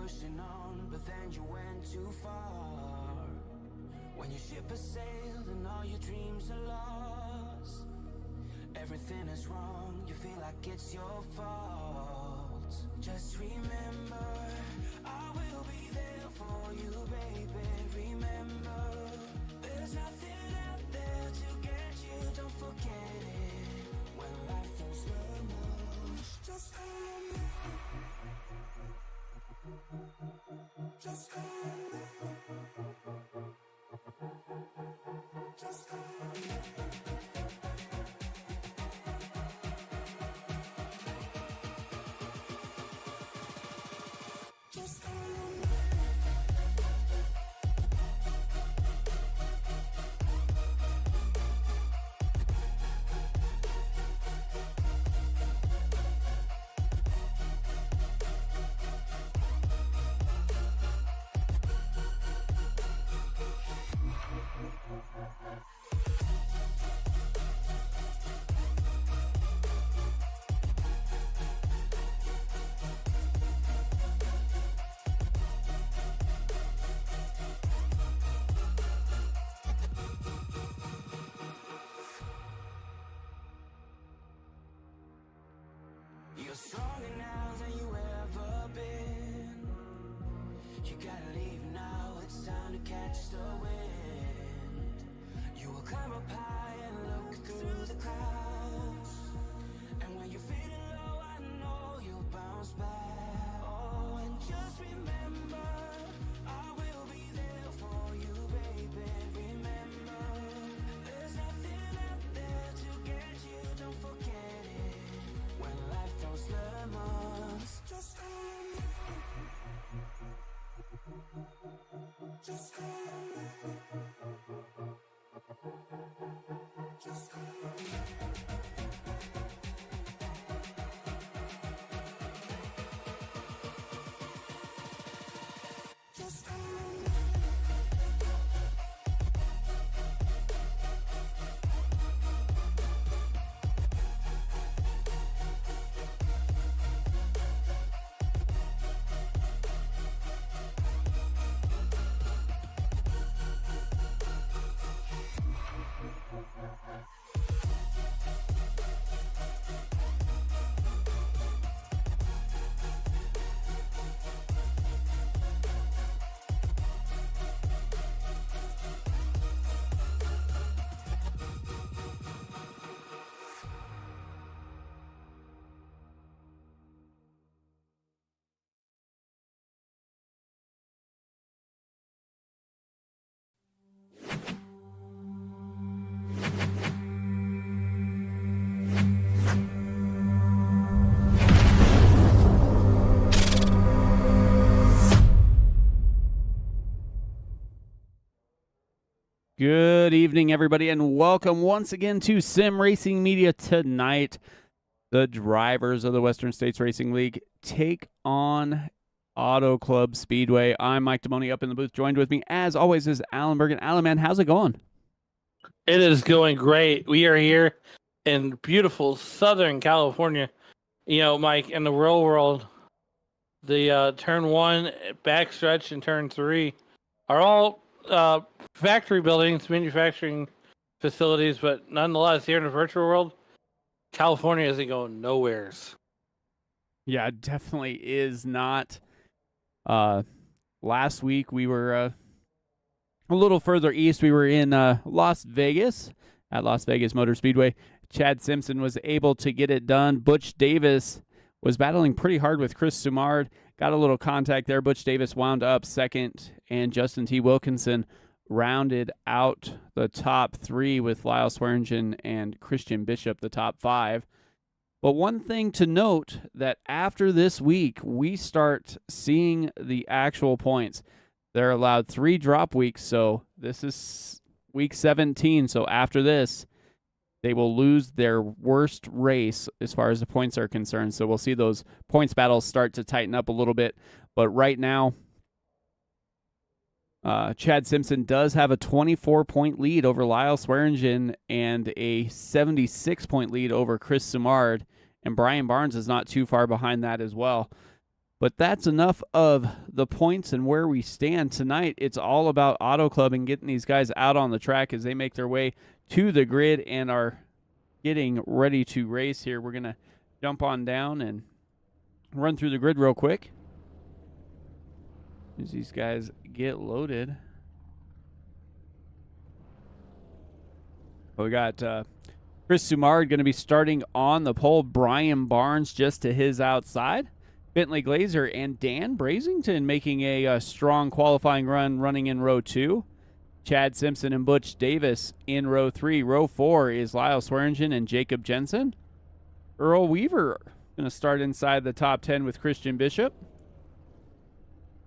pushing on, but then you went too far. When your ship has sailed and all your dreams are lost, everything is wrong, you feel like it's your fault. Just remember, I will be there for you, baby. Remember, there's nothing out there to get you, don't forget it. When life goes slow, just hold me. Just hold me. Just hold me. You're stronger now than you ever been. You gotta leave now, it's time to catch the wind. You will climb up high and look through the clouds, and when you're feeling low, I know you'll bounce back. Oh, and just remember, I will be there for you, baby. Remember, there's nothing out there to get you, don't forget it. When life throws lemons, just hold me. Just hold me. Just hold me. Just hold me. Good evening, everybody, and welcome once again to Sim Racing Media. Tonight, the drivers of the Western States Racing League take on Auto Club Speedway. I'm Mike Damoni up in the booth. Joined with me, as always, is Alan Bergen. Alan, man, how's it going? It is going great. We are here in beautiful Southern California. You know, Mike, in the real world, the turn 1, backstretch, and turn 3 are all factory buildings, manufacturing facilities, but nonetheless, here in the virtual world, California isn't going nowheres. Yeah, it definitely is not. Last week, we were a little further east. We were in Las Vegas at Las Vegas Motor Speedway. Chad Simpson was able to get it done. Butch Davis was battling pretty hard with Chris Sumard. Got a little contact there. Butch Davis wound up second, and Justin T. Wilkinson rounded out the top 3 with Lyle Swearingen and Christian Bishop, the top 5. But one thing to note, that after this week, we start seeing the actual points. They're allowed 3 drop weeks, so this is week 17. So after this, they will lose their worst race as far as the points are concerned. So we'll see those points battles start to tighten up a little bit. But right now, Chad Simpson does have a 24-point lead over Lyle Swearingen and a 76-point lead over Chris Sumard. And Brian Barnes is not too far behind that as well. But that's enough of the points and where we stand tonight. It's all about Auto Club and getting these guys out on the track as they make their way to the grid and are getting ready to race here. We're going to jump on down and run through the grid real quick as these guys get loaded. We got Chris Sumard going to be starting on the pole. Brian Barnes just to his outside. Bentley Glazer and Dan Brazington making a strong qualifying run running in row 2. Chad Simpson and Butch Davis in row 3. Row 4 is Lyle Swearingen and Jacob Jensen. Earl Weaver going to start inside the top 10 with Christian Bishop.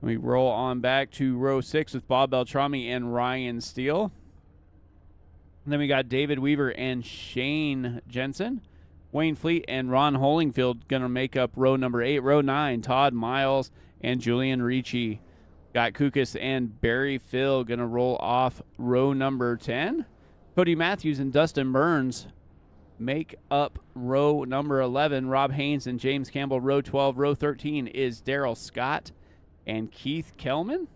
We roll on back to row 6 with Bob Beltrami and Ryan Steele. And then we got David Weaver and Shane Jensen. Wayne Fleet and Ron Hollingfield going to make up row number 8. Row 9, Todd Miles and Julian Ricci. Got Kukas and Barry Phil going to roll off row number 10. Cody Matthews and Dustin Burns make up row number 11. Rob Haynes and James Campbell, row 12. Row 13 is Daryl Scott and Keith Kellman.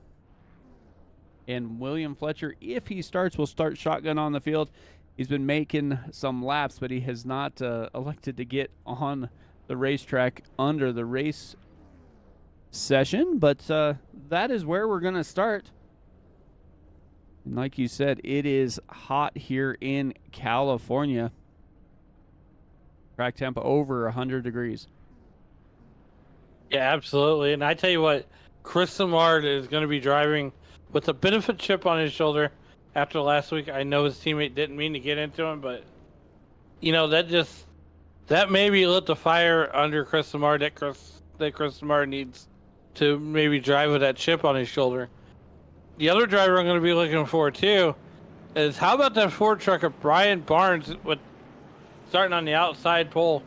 And William Fletcher, if he starts, will start shotgun on the field. He's been making some laps, but he has not elected to get on the racetrack under the race session. But that is where we're going to start. And like you said, it is hot here in California. Track temp over 100 degrees. Yeah, absolutely. And I tell you what, Chris Samard is going to be driving with a benefit chip on his shoulder. After last week, I know his teammate didn't mean to get into him, but that maybe lit the fire under Chris Samard that Chris Samard needs to maybe drive with that chip on his shoulder. The other driver I'm going to be looking for too is how about that Ford truck of Brian Barnes with starting on the outside pole.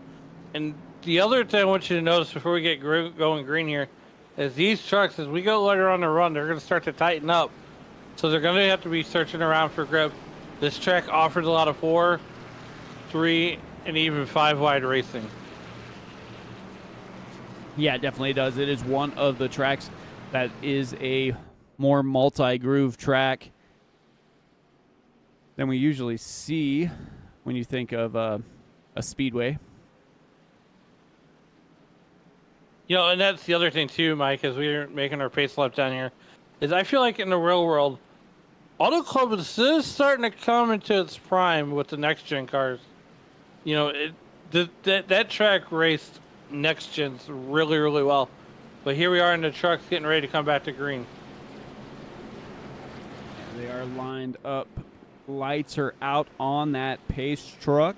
And the other thing I want you to notice before we get going green here is these trucks, as we go later on the run, they're going to start to tighten up. So they're going to have to be searching around for grip. This track offers a lot of 4, 3, and even 5 wide racing. Yeah, it definitely does. It is one of the tracks that is a more multi-groove track than we usually see when you think of a speedway. And that's the other thing too, Mike, as we're making our pace lap down here, is I feel like in the real world, Auto Club is starting to come into its prime with the next-gen cars. That track raced next-gens really, really well. But here we are in the trucks getting ready to come back to green. They are lined up. Lights are out on that pace truck.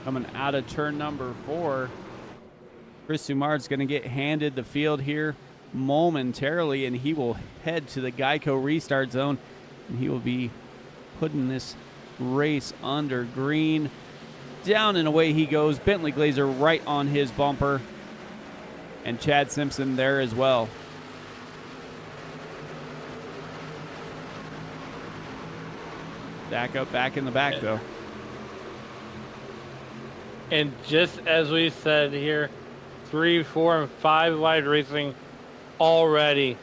Coming out of turn number 4, Chris Sumard's going to get handed the field here momentarily, and he will head to the Geico restart zone, and he will be putting this race under green. Down and away he goes. Bentley Glazer right on his bumper, and Chad Simpson there as well. Back up, back in the back, though. And just as we said here, 3, 4, and 5 wide racing already.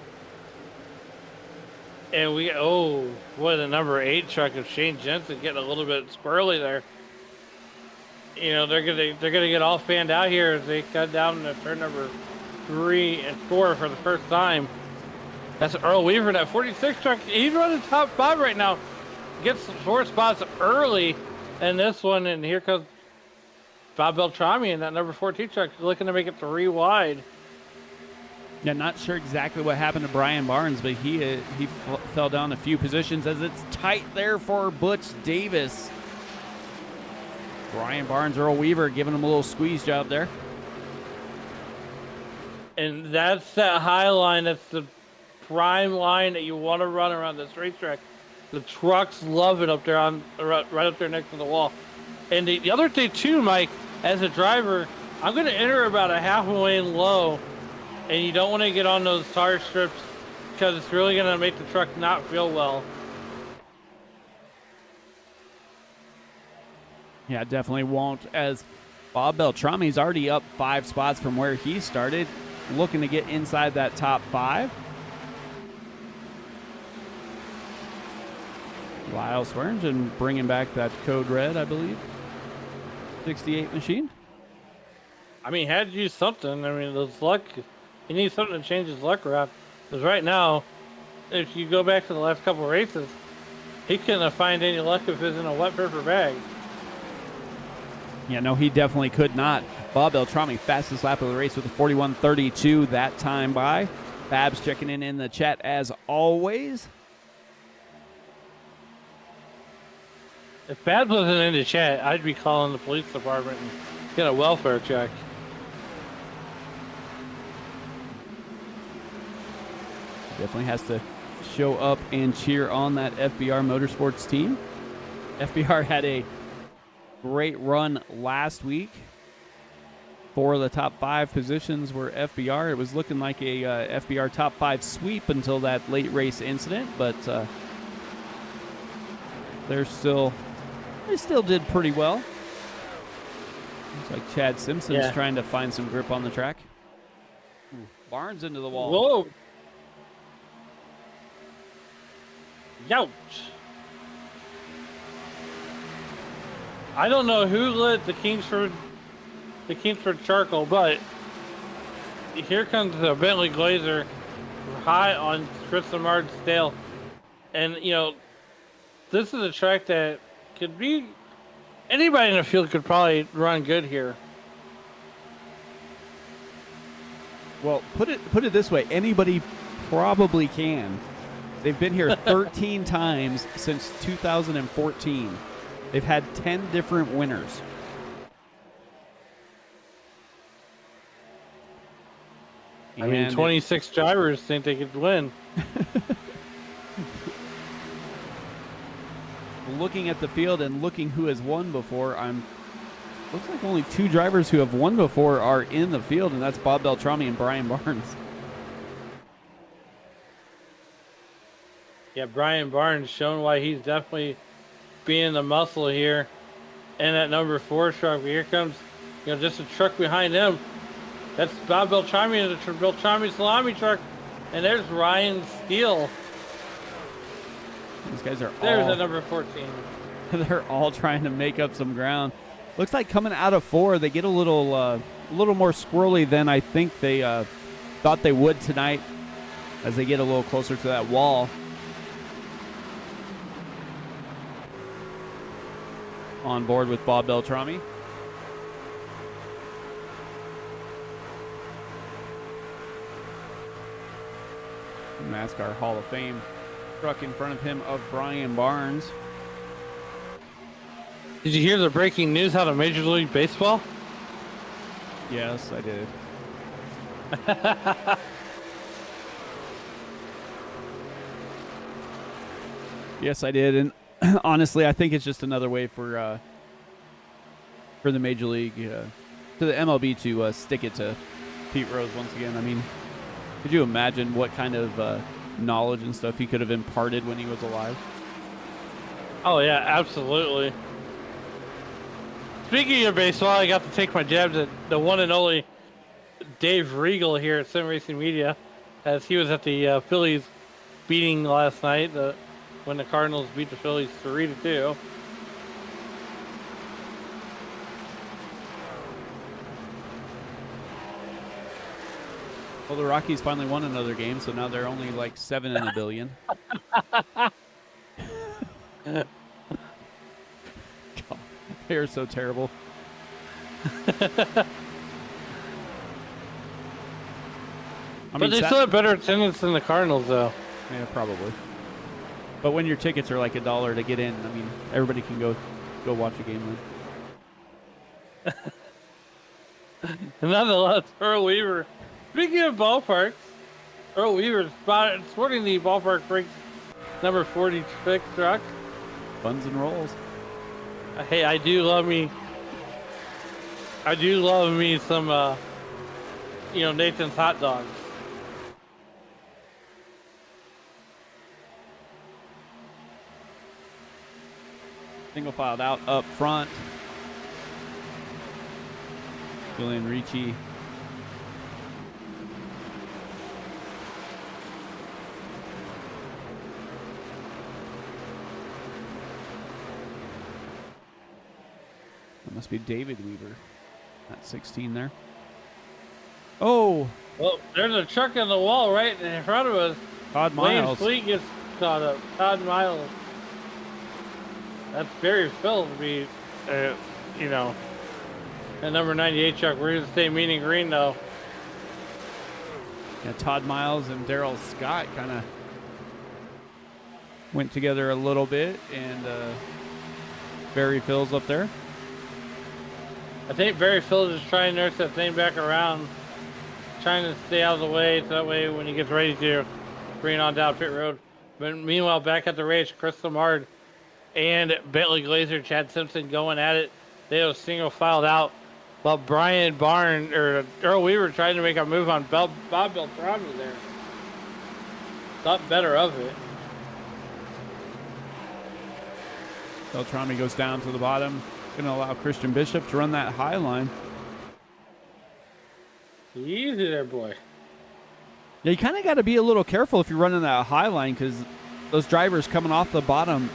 And the number 8 truck of Shane Jensen getting a little bit squirrely there. They're gonna get all fanned out here as they cut down to turn number 3 and 4 for the first time. That's Earl Weaver, that 46 truck. He's running top 5 right now. Gets 4 spots early in this one, and here comes Bob Beltrami in that number 14 truck looking to make it 3 wide. Yeah, not sure exactly what happened to Brian Barnes, but he fell down a few positions as it's tight there for Butch Davis. Brian Barnes, Earl Weaver giving him a little squeeze job there. And that's that high line. That's the prime line that you want to run around this racetrack. The trucks love it up there right up there next to the wall. And the other thing too, Mike, as a driver, I'm going to enter about a half a lane low, and you don't want to get on those tire strips because it's really going to make the truck not feel well. Yeah, definitely won't, as Bob Beltrami's already up 5 spots from where he started, looking to get inside that top 5. Lyle Swearingen bringing back that code red, I believe. 68 machine. I mean, had to use something. I mean, those luck. He needs something to change his luck around. Because right now, if you go back to the last couple of races, he couldn't find any luck if it was in a wet paper bag. Yeah, no, he definitely could not. Bob Beltrami, fastest lap of the race with a 41.32 that time by. Babs checking in the chat as always. If Babs wasn't in the chat, I'd be calling the police department and get a welfare check. Definitely has to show up and cheer on that FBR Motorsports team. FBR had a great run last week. 4 of the top 5 positions were FBR. It was looking like a FBR top 5 sweep until that late race incident, but they still did pretty well. Looks like Chad Simpson's trying to find some grip on the track. Barnes into the wall. Whoa! Youch! I don't know who lit the Kingsford charcoal, but here comes the Bentley Glazer high on Chris Lamard's tail. And, you know, this is a track that could be, anybody in the field could probably run good here. Well, put it this way, anybody probably can. They've been here 13 times since 2014. They've had 10 different winners. I mean, 26 drivers think they could win. Looking at the field and looking who has won before, looks like only 2 drivers who have won before are in the field, and that's Bob Beltrami and Brian Barnes. Yeah, Brian Barnes showing why he's definitely being the muscle here. And that number 4 truck, here comes, you know, just a truck behind him. That's Bob Beltrami and the Beltrami salami truck. And there's Ryan Steele. These guys are There's all... a number 14. They're all trying to make up some ground. Looks like coming out of 4, they get a little more squirrely than I think they thought they would tonight as they get a little closer to that wall. On board with Bob Beltrami. NASCAR Hall of Fame truck in front of him of Brian Barnes. Did you hear the breaking news out of Major League Baseball? Yes, I did. Yes, I did, and honestly, I think it's just another way for the Major League, to the MLB to stick it to Pete Rose once again. I mean, could you imagine what kind of knowledge and stuff he could have imparted when he was alive? Oh, yeah, absolutely. Speaking of baseball, I got to take my jabs at the one and only Dave Regal here at Sim Racing Media, as he was at the Phillies beating last night when the Cardinals beat the Phillies 3-2. Well, the Rockies finally won another game, so now they're only like 7 in a billion. God, they are so terrible. But they still have better attendance than the Cardinals, though. Yeah, probably. But when your tickets are like $1 to get in, I mean, everybody can go watch a game then. Nonetheless, Earl Weaver. Speaking of ballparks, Earl Weaver sporting the ballpark breaks number 46 truck. Buns and rolls. Hey, I do love me some, Nathan's hot dogs. Single filed out up front. Julian Ricci. That must be David Weaver at 16 there. Oh! Well, there's a truck on the wall right in front of us. Todd Wayne Miles. Fleet gets caught up. Todd Miles. That's very Phil to be, you know, that number 98 truck. We're going to stay mean and green, though. Yeah, Todd Miles and Daryl Scott kind of went together a little bit, and Barry Phil's up there. I think Barry Phil is just trying to nurse that thing back around, trying to stay out of the way, so that way when he gets ready to bring it on down pit road. But meanwhile, back at the race, Chris Lamard and Bentley Glazer, Chad Simpson going at it. They were single filed out, while Brian Barn or Earl Weaver tried to make a move on Bob Beltrami there. Thought better of it. Beltrami goes down to the bottom. Going to allow Christian Bishop to run that high line. Easy there, boy. Yeah, you kind of got to be a little careful if you're running that high line, because those drivers coming off the bottom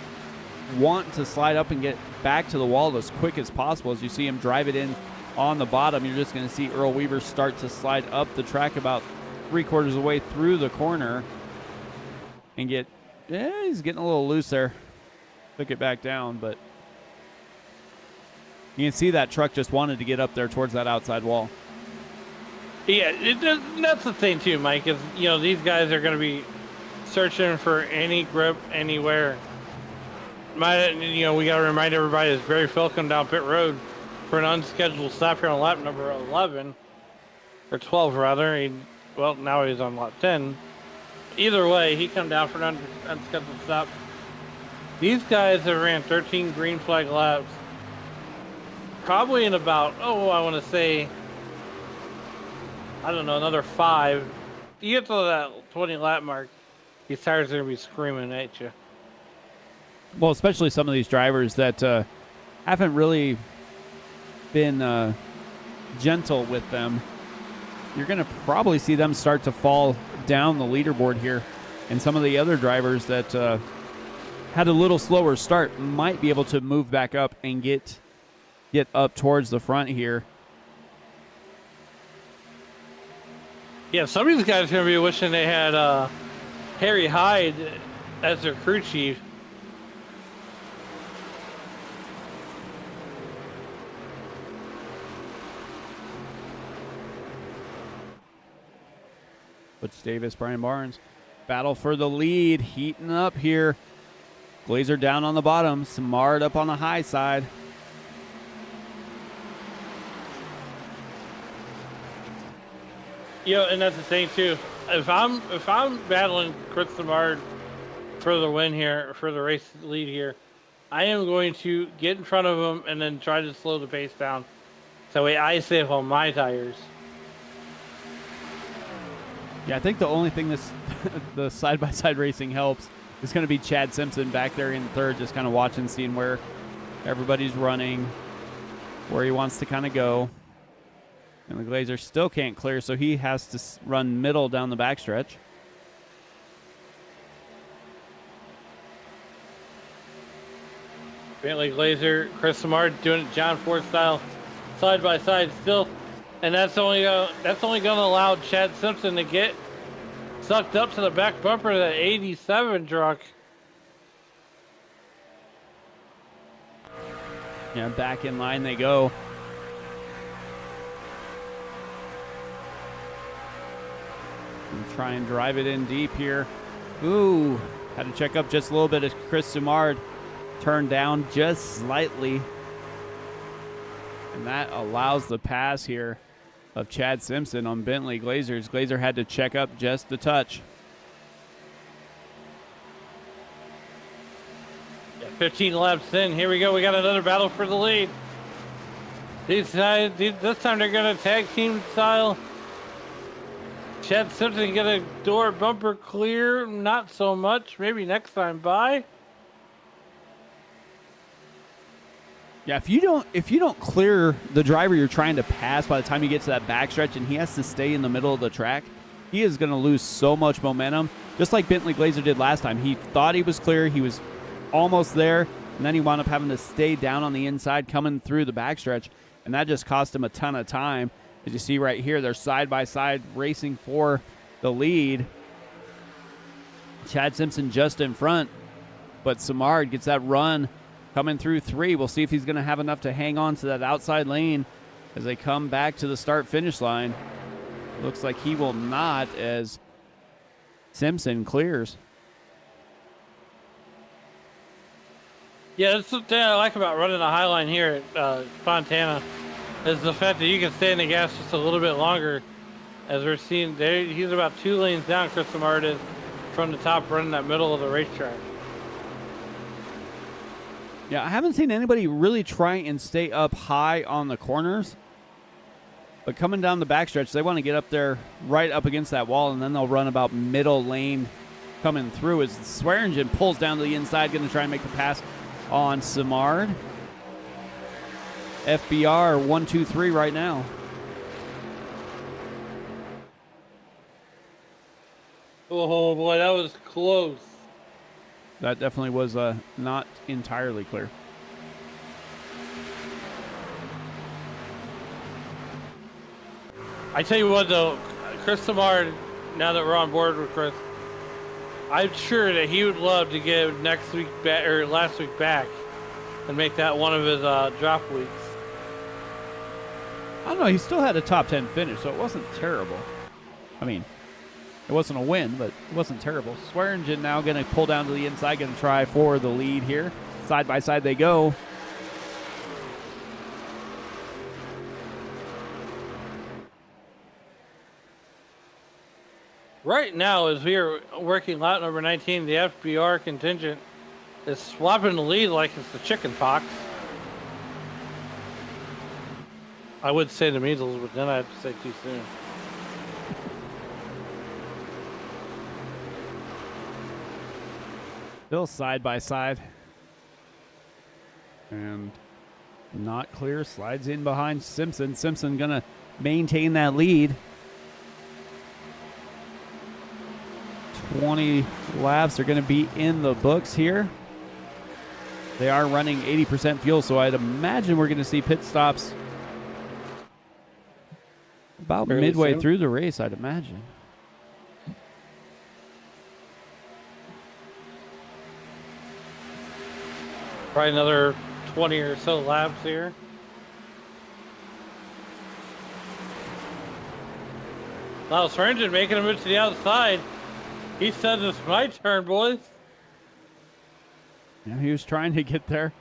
want to slide up and get back to the wall as quick as possible. As you see him drive it in on the bottom, you're just going to see Earl Weaver start to slide up the track about 3/4 of the way through the corner and he's getting a little loose there. Took it back down, but you can see that truck just wanted to get up there towards that outside wall. Yeah, that's the thing too, Mike, is, you know, these guys are going to be searching for any grip anywhere. We got to remind everybody as Barry Phil come down pit road for an unscheduled stop here on lap number 11, or 12 rather. Now he's on lap 10. Either way, he come down for an unscheduled stop. These guys have ran 13 green flag laps, probably in about, I want to say, I don't know, another 5. You get to that 20 lap mark, these tires are going to be screaming at you. Well, especially some of these drivers that haven't really been gentle with them. You're going to probably see them start to fall down the leaderboard here. And some of the other drivers that had a little slower start might be able to move back up and get up towards the front here. Yeah, some of these guys are going to be wishing they had Harry Hyde as their crew chief. Butch Davis, Brian Barnes. Battle for the lead, heating up here. Glazer down on the bottom, Samard up on the high side. And that's the thing too. If I'm battling Chris Samard for the win here, for the race lead here, I am going to get in front of him and then try to slow the pace down. So that way I save on my tires. Yeah, I think the only thing the side-by-side racing helps is going to be Chad Simpson back there in third, just kind of watching, seeing where everybody's running, where he wants to kind of go. And the Glazer still can't clear, so he has to run middle down the backstretch. Bentley Glazer, Chris Samard doing it John Ford style, side by side still, and that's only going to allow Chad Simpson to get sucked up to the back bumper of that 87 truck. Yeah, back in line they go. And try and drive it in deep here. Ooh, had to check up just a little bit as Chris Samard turned down just slightly. And that allows the pass here of Chad Simpson on Bentley Glazers. Glazer had to check up just a touch. Yeah, 15 laps in. Here we go. We got another battle for the lead. These guys, this time they're going to tag team style. Chad Simpson get a door bumper clear. Not so much. Maybe next time by. Yeah, if you don't clear the driver you're trying to pass by the time you get to that backstretch and he has to stay in the middle of the track, he is going to lose so much momentum. Just like Bentley Glazer did last time. He thought he was clear, he was almost there, and then he wound up having to stay down on the inside coming through the backstretch, and that just cost him a ton of time. As you see right here, they're side by side racing for the lead. Chad Simpson just in front, but Simard gets that run coming through 3. We'll see if he's going to have enough to hang on to that outside lane as they come back to the start-finish line. Looks like he will not, as Simpson clears. Yeah, that's the thing I like about running the high line here at Fontana, is the fact that you can stay in the gas just a little bit longer. As we're seeing there, he's about 2 lanes down, Chris Simard is, from the top, running that middle of the racetrack. Yeah, I haven't seen anybody really try and stay up high on the corners. But coming down the backstretch, they want to get up there right up against that wall, and then they'll run about middle lane coming through as Swearingen pulls down to the inside, going to try and make the pass on Simard. FBR 1-2-3 right now. Oh boy, that was close. That definitely was not entirely clear. I tell you what, though, Chris Simard, now that we're on board with Chris, I'm sure that he would love to get next week back or last week back and make that one of his drop weeks. I don't know. He still had a top 10 finish, so it wasn't terrible. I mean, it wasn't a win, but it wasn't terrible. Swearingen now going to pull down to the inside, going to try for the lead here. Side by side they go. Right now, as we are working lap number 19, the FBR contingent is swapping the lead like it's the chicken pox. I would say the measles, but then I have to say too soon. Still side by side. And not clear. Slides in behind Simpson. Simpson going to maintain that lead. 20 laps are going to be in the books here. They are running 80% fuel, so I'd imagine we're going to see pit stops about Fairly midway soon. through the race, I'd imagine. Probably another 20 or so laps here. Now, Swearingen making a move to the outside. He said, "It's my turn, boys." Yeah, he was trying to get there.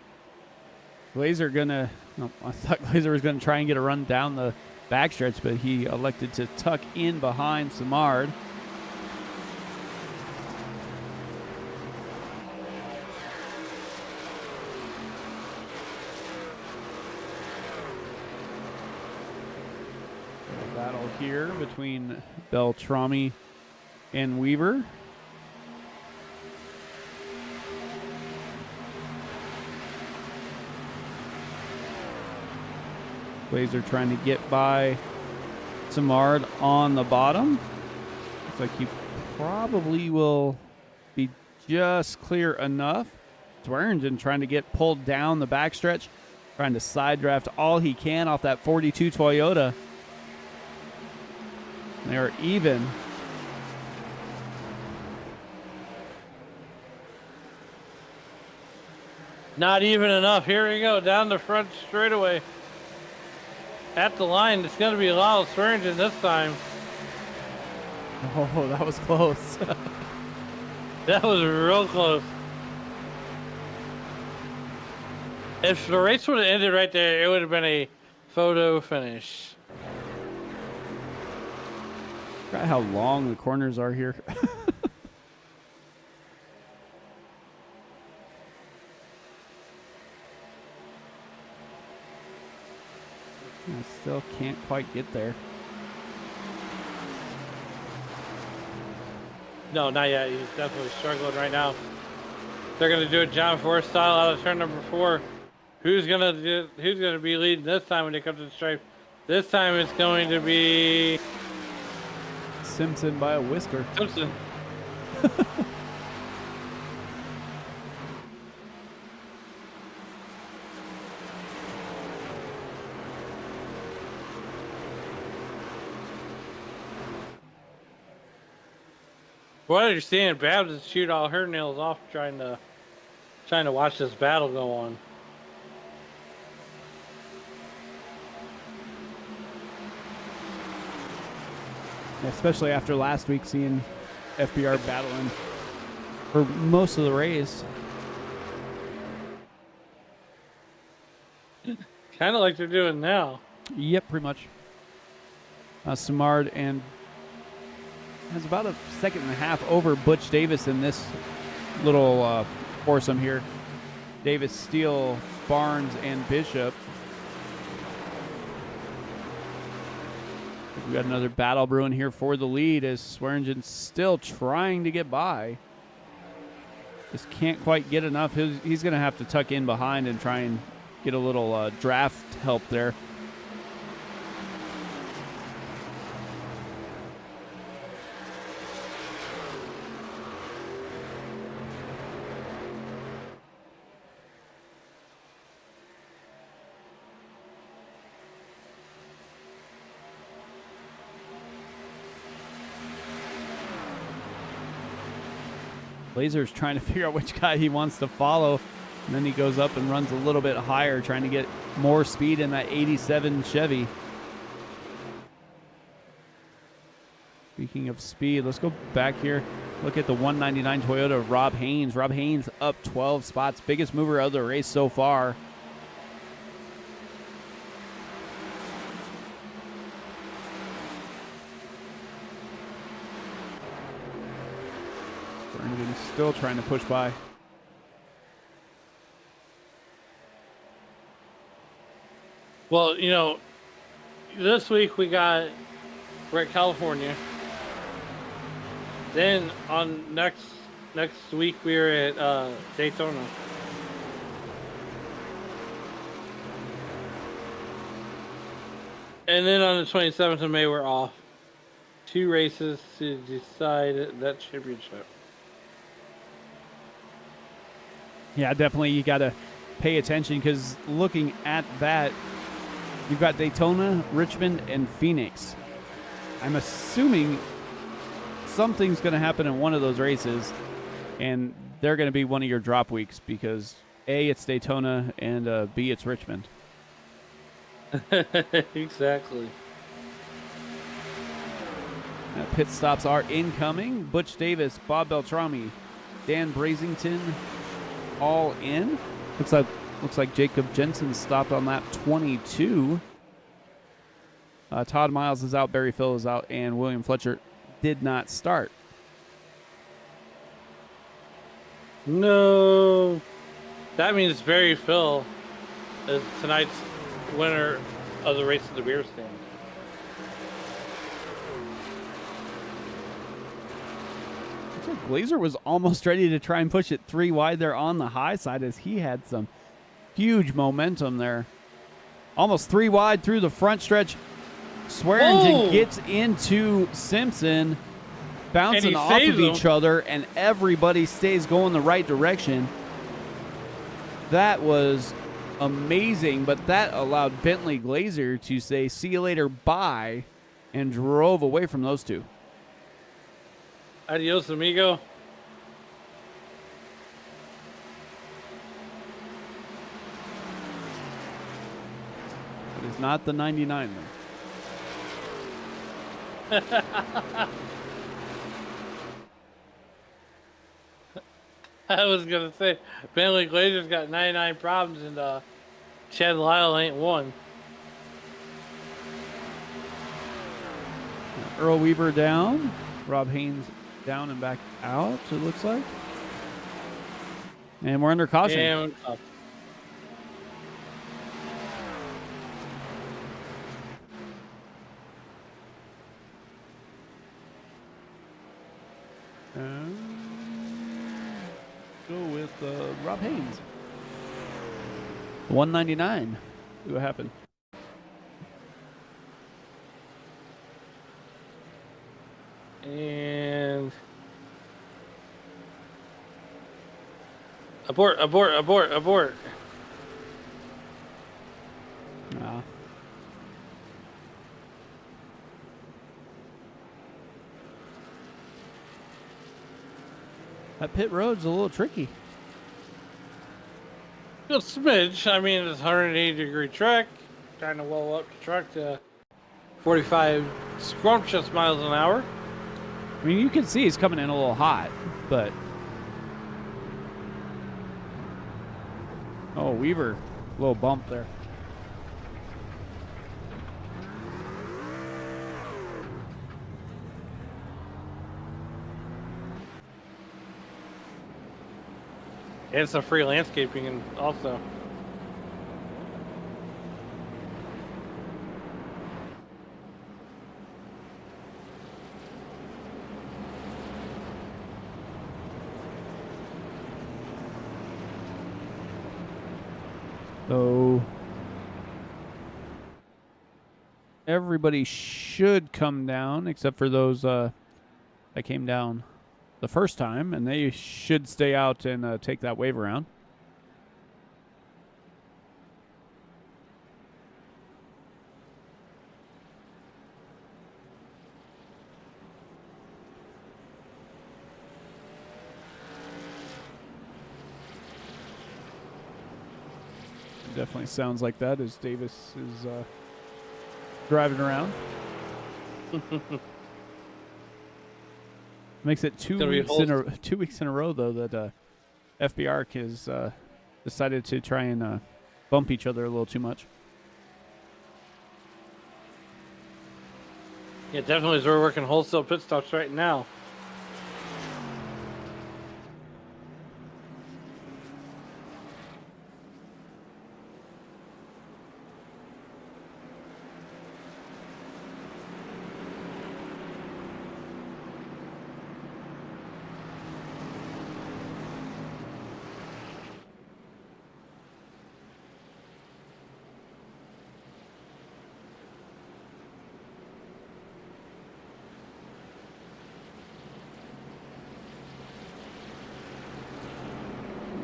Glazer gonna. No, I thought Glazer was gonna try and get a run down the backstretch, but he elected to tuck in behind Simard. A battle here between Beltrami and Weaver. Glazer trying to get by Simard on the bottom. Looks like he probably will be just clear enough. Swearingen trying to get pulled down the backstretch, trying to side draft all he can off that 42 Toyota. They're even. Not even enough. Here we go, down the front straightaway. At the line, it's going to be Lyle Swearingen this time. Oh, that was close. That was real close. If the race would have ended right there, it would have been a photo finish. Forgot how long the corners are here. I still can't quite get there. No, not yet. He's definitely struggling right now. They're going to do it John Forrest style out of turn number 4. Who's gonna be leading this time when it comes to the stripe? This time it's going to be Simpson by a whisker. Simpson. From what I understand, Babs has chewed all her nails off trying to watch this battle go on. Especially after last week, seeing FBR battling for most of the race. Kind of like they're doing now. Yep, pretty much. Samard and has about a second and a half over Butch Davis in this little foursome here. Davis, Steele, Barnes, and Bishop. We got another battle brewing here for the lead as Swearingen's still trying to get by. Just can't quite get enough. He's going to have to tuck in behind and try and get a little draft help there. Blazer's trying to figure out which guy he wants to follow. And then he goes up and runs a little bit higher, trying to get more speed in that 87 Chevy. Speaking of speed, let's go back here. Look at the 199 Toyota of Rob Haynes. Rob Haynes up 12 spots. Biggest mover of the race so far. Still trying to push by. Well, you know, this week we're at California. Then on next week we're at Daytona. And then on the 27th of May we're off. 2 races to decide that championship. Yeah, definitely you got to pay attention because looking at that, you've got Daytona, Richmond, and Phoenix. I'm assuming something's going to happen in one of those races, and they're going to be one of your drop weeks because A, it's Daytona, and B, it's Richmond. Exactly. Now, pit stops are incoming. Butch Davis, Bob Beltrami, Dan Brazington, all in. Looks like Jacob Jensen stopped on lap 22. Todd Miles is out, Barry Phil is out, and William Fletcher did not start. No. That means Barry Phil is tonight's winner of the race of the beer stand. Glazer was almost ready to try and push it 3 wide there on the high side as he had some huge momentum there. Almost 3 wide through the front stretch. Swearingen gets into Simpson, bouncing off of each other, and everybody stays going the right direction. That was amazing, but that allowed Bentley Glazer to say, see you later, bye, and drove away from those two. Adios, amigo. It is not the 99, though. I was going to say, Bentley Glazer's got 99 problems, and Chad Lyle ain't one. Earl Weaver down. Rob Haynes down and back out, it looks like. And we're under caution. And up. Go with Rob Haynes. 199. See what happened. And abort, abort, abort, abort. Ah. That pit road's a little tricky. A smidge. I mean, it's 180-degree track. Trying to well up the truck to 45 scrumptious miles an hour. I mean, you can see he's coming in a little hot, but... Oh, Weaver. A little bump there. And some free landscaping and also. So everybody should come down except for those that came down the first time, and they should stay out and take that wave around. Definitely sounds like that as Davis is driving around. Makes it 2 weeks in a 2 weeks in a row though that FBR has decided to try and bump each other a little too much. Yeah, definitely as we're working wholesale pit stops right now.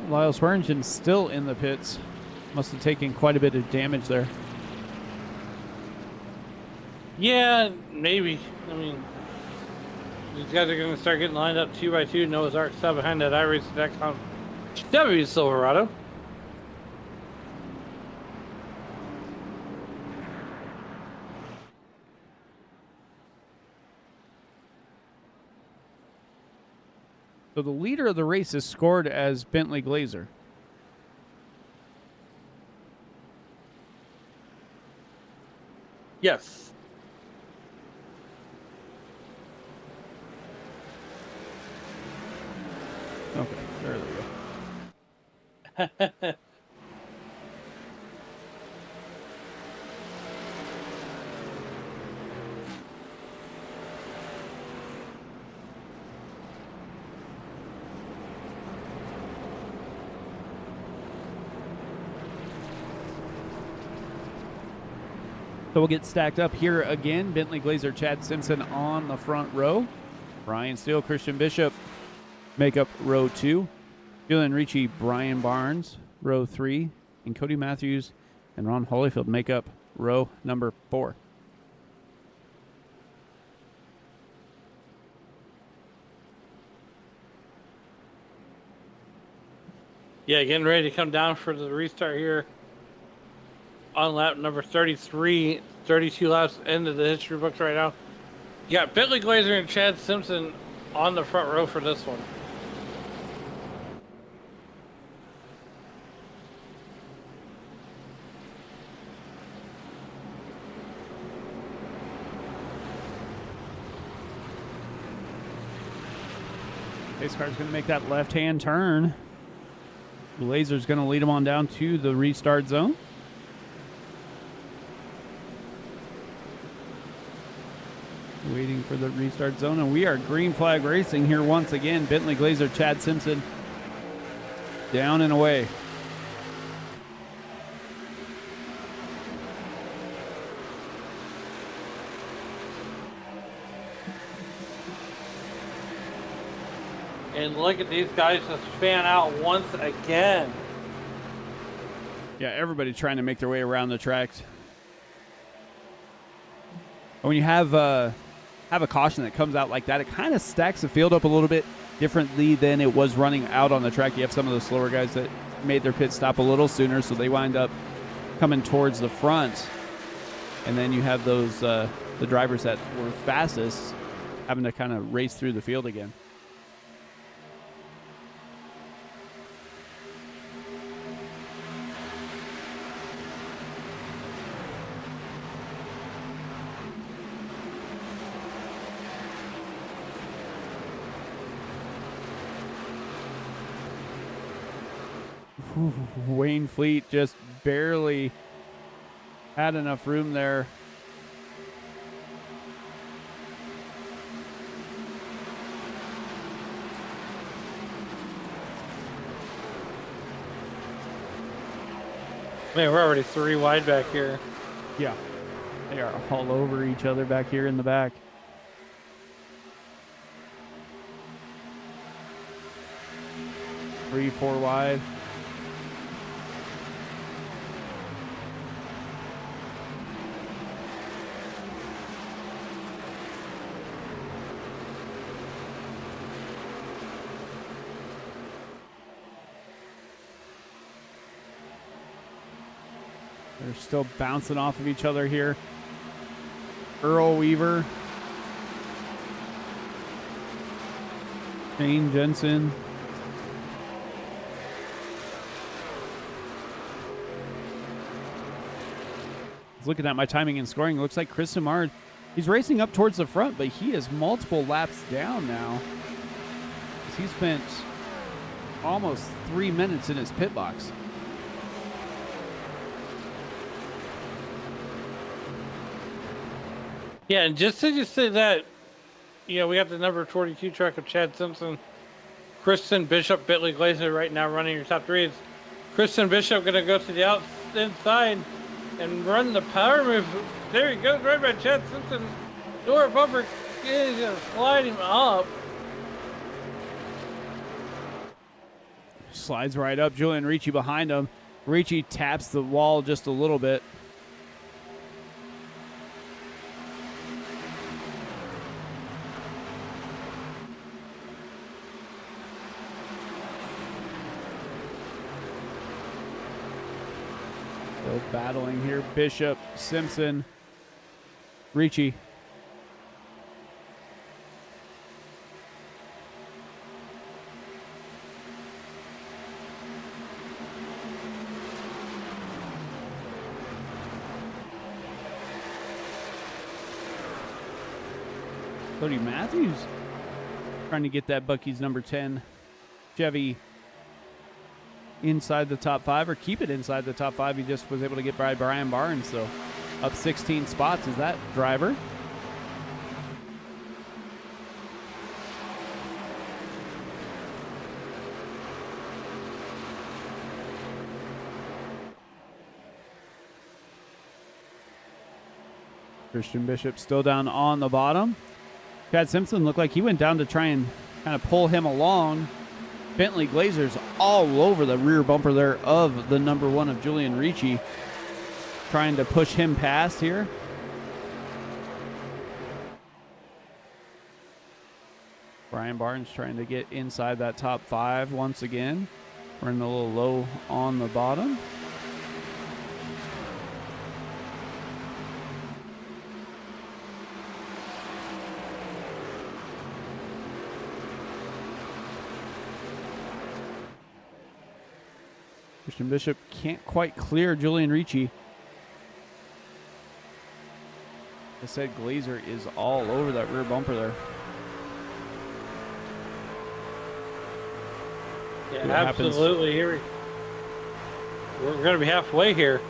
Lyle Swearingen still in the pits. Must have taken quite a bit of damage there. Yeah, maybe. I mean, these guys are going to start getting lined up 2 by 2. Noah's Ark stuff behind that iRacing.com Chevy Silverado. So the leader of the race is scored as Bentley Glazer. Yes. Okay, there we go. So we'll get stacked up here again. Bentley Glazer, Chad Simpson on the front row. Brian Steele, Christian Bishop make up row 2. Julian Ricci, Brian Barnes, row 3. And Cody Matthews and Ron Holyfield make up row number 4. Yeah, getting ready to come down for the restart here on lap number 33. 32 laps into the history books right now. You got Bentley Glazer and Chad Simpson on the front row for this one. Pace car's going to make that left-hand turn. Glazer's going to lead him on down to the restart zone. Waiting for the restart zone, and we are green flag racing here once again. Bentley Glazer, Chad Simpson, down and away. And look at these guys just fan out once again. Yeah, everybody trying to make their way around the tracks. When you have a caution that comes out like that, it kind of stacks the field up a little bit differently than it was running out on the track. You have some of the slower guys that made their pit stop a little sooner, so they wind up coming towards the front. And then you have those the drivers that were fastest having to kind of race through the field again. Wayne Fleet just barely had enough room there. Man, we're already 3 wide back here. Yeah, they are all over each other back here in the back. Three, 4 wide. They're still bouncing off of each other here. Earl Weaver. Shane Jensen. I was looking at my timing and scoring. It looks like Chris Simard, he's racing up towards the front, but he is multiple laps down now. He spent almost 3 minutes in his pit box. Yeah, and just as you say that, you know, we got the number 42 truck of Chad Simpson, Kristen Bishop, Bentley Glazer right now running your top 3s. Kristen Bishop going to go to the inside and run the power move. There he goes, right by Chad Simpson. Door bumper is going to slide him up. Slides right up. Julian Ricci behind him. Ricci taps the wall just a little bit. Still battling here. Bishop, Simpson, Ricci. Cody Matthews trying to get that Bucky's number 10 Chevy inside the top 5 or keep it inside the top 5. He just was able to get by Brian Barnes, so up 16 spots is that driver. Christian Bishop still down on the bottom. Chad Simpson looked like he went down to try and kind of pull him along. Bentley Glazer's all over the rear bumper there of the number 1 of Julian Ricci, trying to push him past here. Brian Barnes trying to get inside that top 5 once again. Running a little low on the bottom. Christian Bishop can't quite clear Julian Ricci. I said Glazer is all over that rear bumper there. Yeah, absolutely. Here we're going to be halfway here.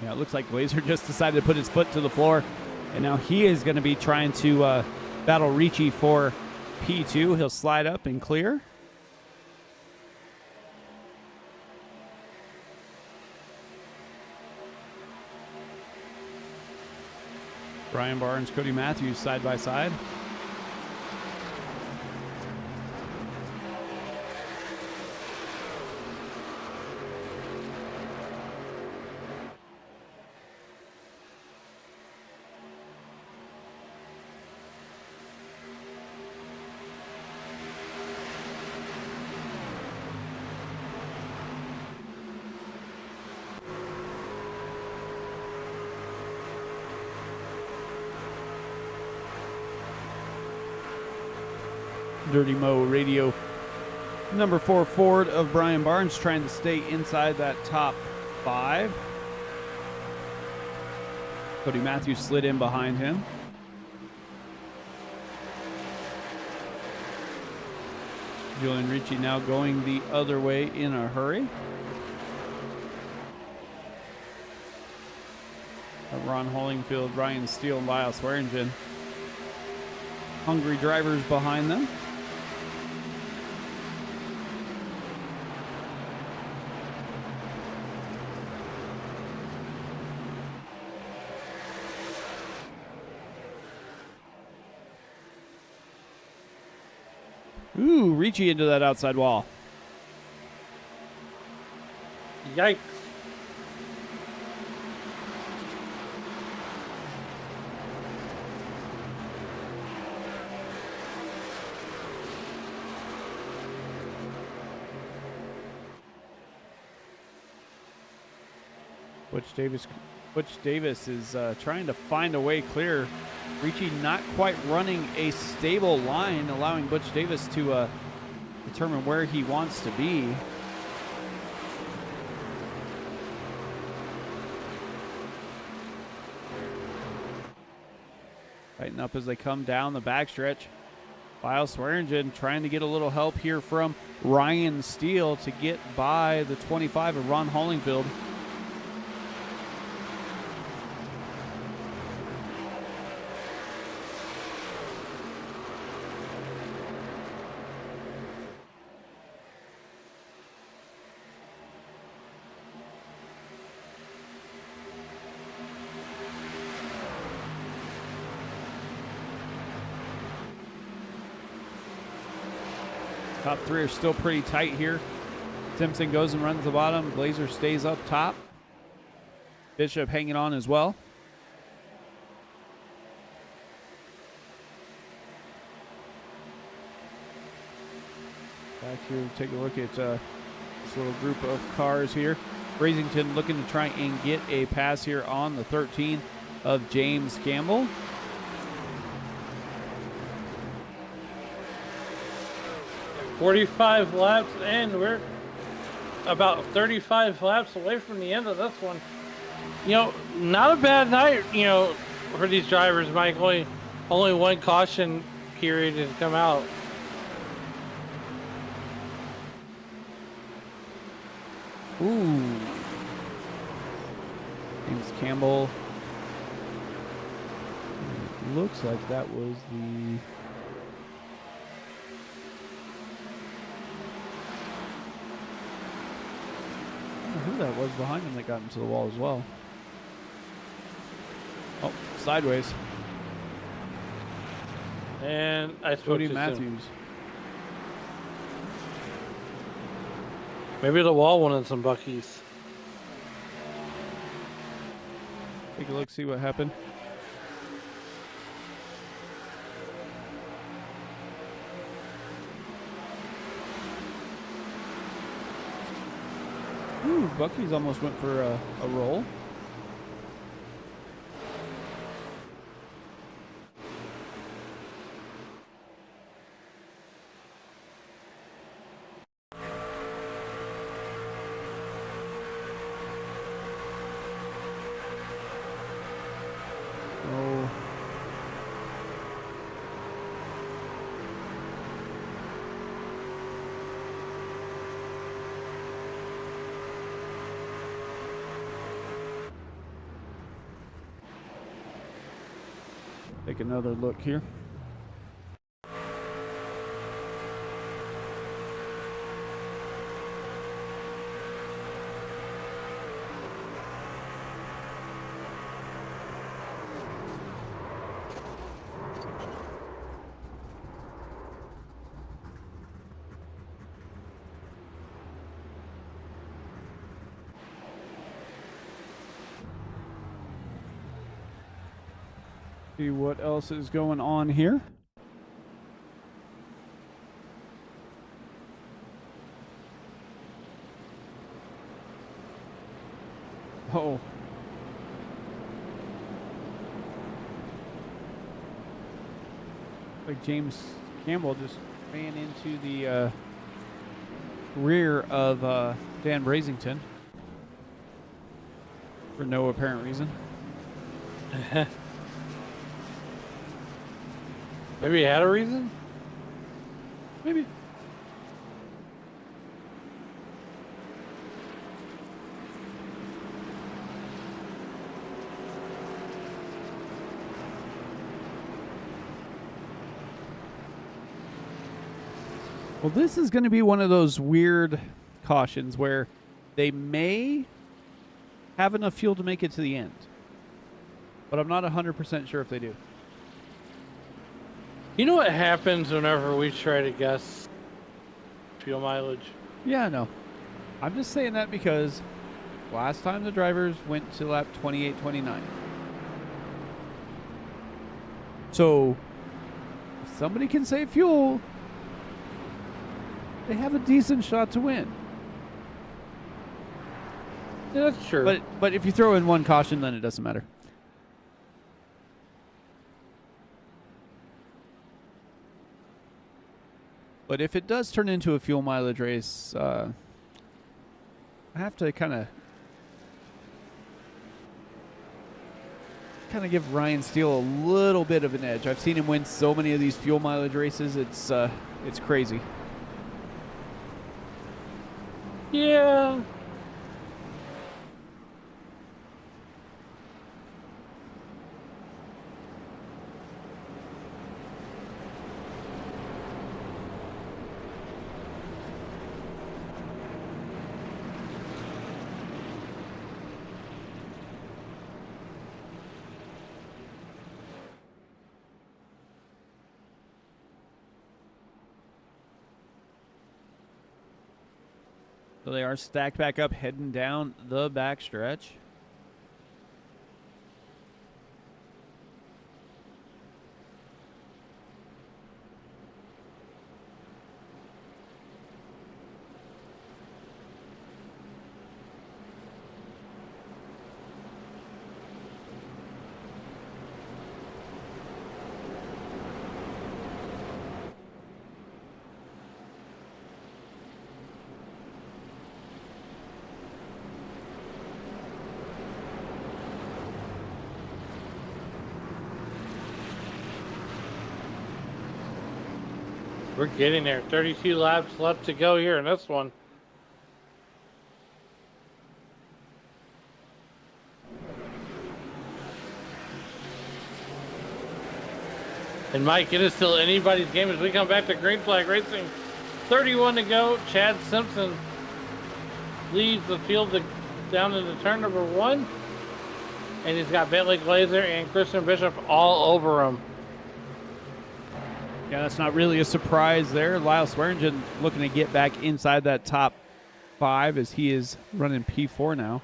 Yeah, it looks like Glazer just decided to put his foot to the floor, and now he is going to be trying to battle Ricci for P2. He'll slide up and clear. Brian Barnes, Cody Matthews side by side. Dirty Mo Radio. Number 4 Ford of Brian Barnes trying to stay inside that top 5. Cody Matthews slid in behind him. Julian Ricci now going the other way in a hurry. Ron Hollingfield, Ryan Steele, and Lyle Swearingen. Hungry drivers behind them. Ooh, Ricci into that outside wall. Yikes. Butch Davis is trying to find a way clear. Ricci not quite running a stable line, allowing Butch Davis to determine where he wants to be. Tighten up as they come down the backstretch. Lyle Swearingen trying to get a little help here from Ryan Steele to get by the 25 of Ron Hollingfield. Top 3 are still pretty tight here. Simpson goes and runs the bottom. Glazer stays up top. Bishop hanging on as well. Back here, take a look at this little group of cars here. Brazington looking to try and get a pass here on the 13 of James Campbell. "45 laps, and we're about 35 laps away from the end of this one." You know, not a bad night, for these drivers, Mike. Only one caution period has come out. Ooh. James Campbell. It looks like that was the... I don't know who that was behind him that got into the wall as well. Oh, sideways. And I spoke Cody too Matthews. soon. Maybe the wall wanted some Buckies. Take a look, see what happened. Ooh, Bucky's almost went for a roll. Oh. Take another look here. See what else is going on here. Oh. Like James Campbell just ran into the rear of Dan Brazington for no apparent reason. Maybe he had a reason? Maybe. Well, this is going to be one of those weird cautions where they may have enough fuel to make it to the end, but I'm not 100% sure if they do. You know what happens whenever we try to guess fuel mileage? Yeah, no. I'm just saying that because last time the drivers went to lap 28-29. So, if somebody can save fuel, they have a decent shot to win. Yeah, that's true. But if you throw in one caution, then it doesn't matter. But if it does turn into a fuel mileage race, I have to kind of give Ryan Steele a little bit of an edge. I've seen him win so many of these fuel mileage races. It's crazy. Yeah. So they are stacked back up, heading down the backstretch. We're getting there. 32 laps left to go here in this one. And Mike, it is still anybody's game as we come back to Green Flag Racing. 31 to go. Chad Simpson leads the field down into turn number 1. And he's got Bentley Glazer and Christian Bishop all over him. Yeah, that's not really a surprise there. Lyle Swearingen looking to get back inside that top 5 as he is running P4 now.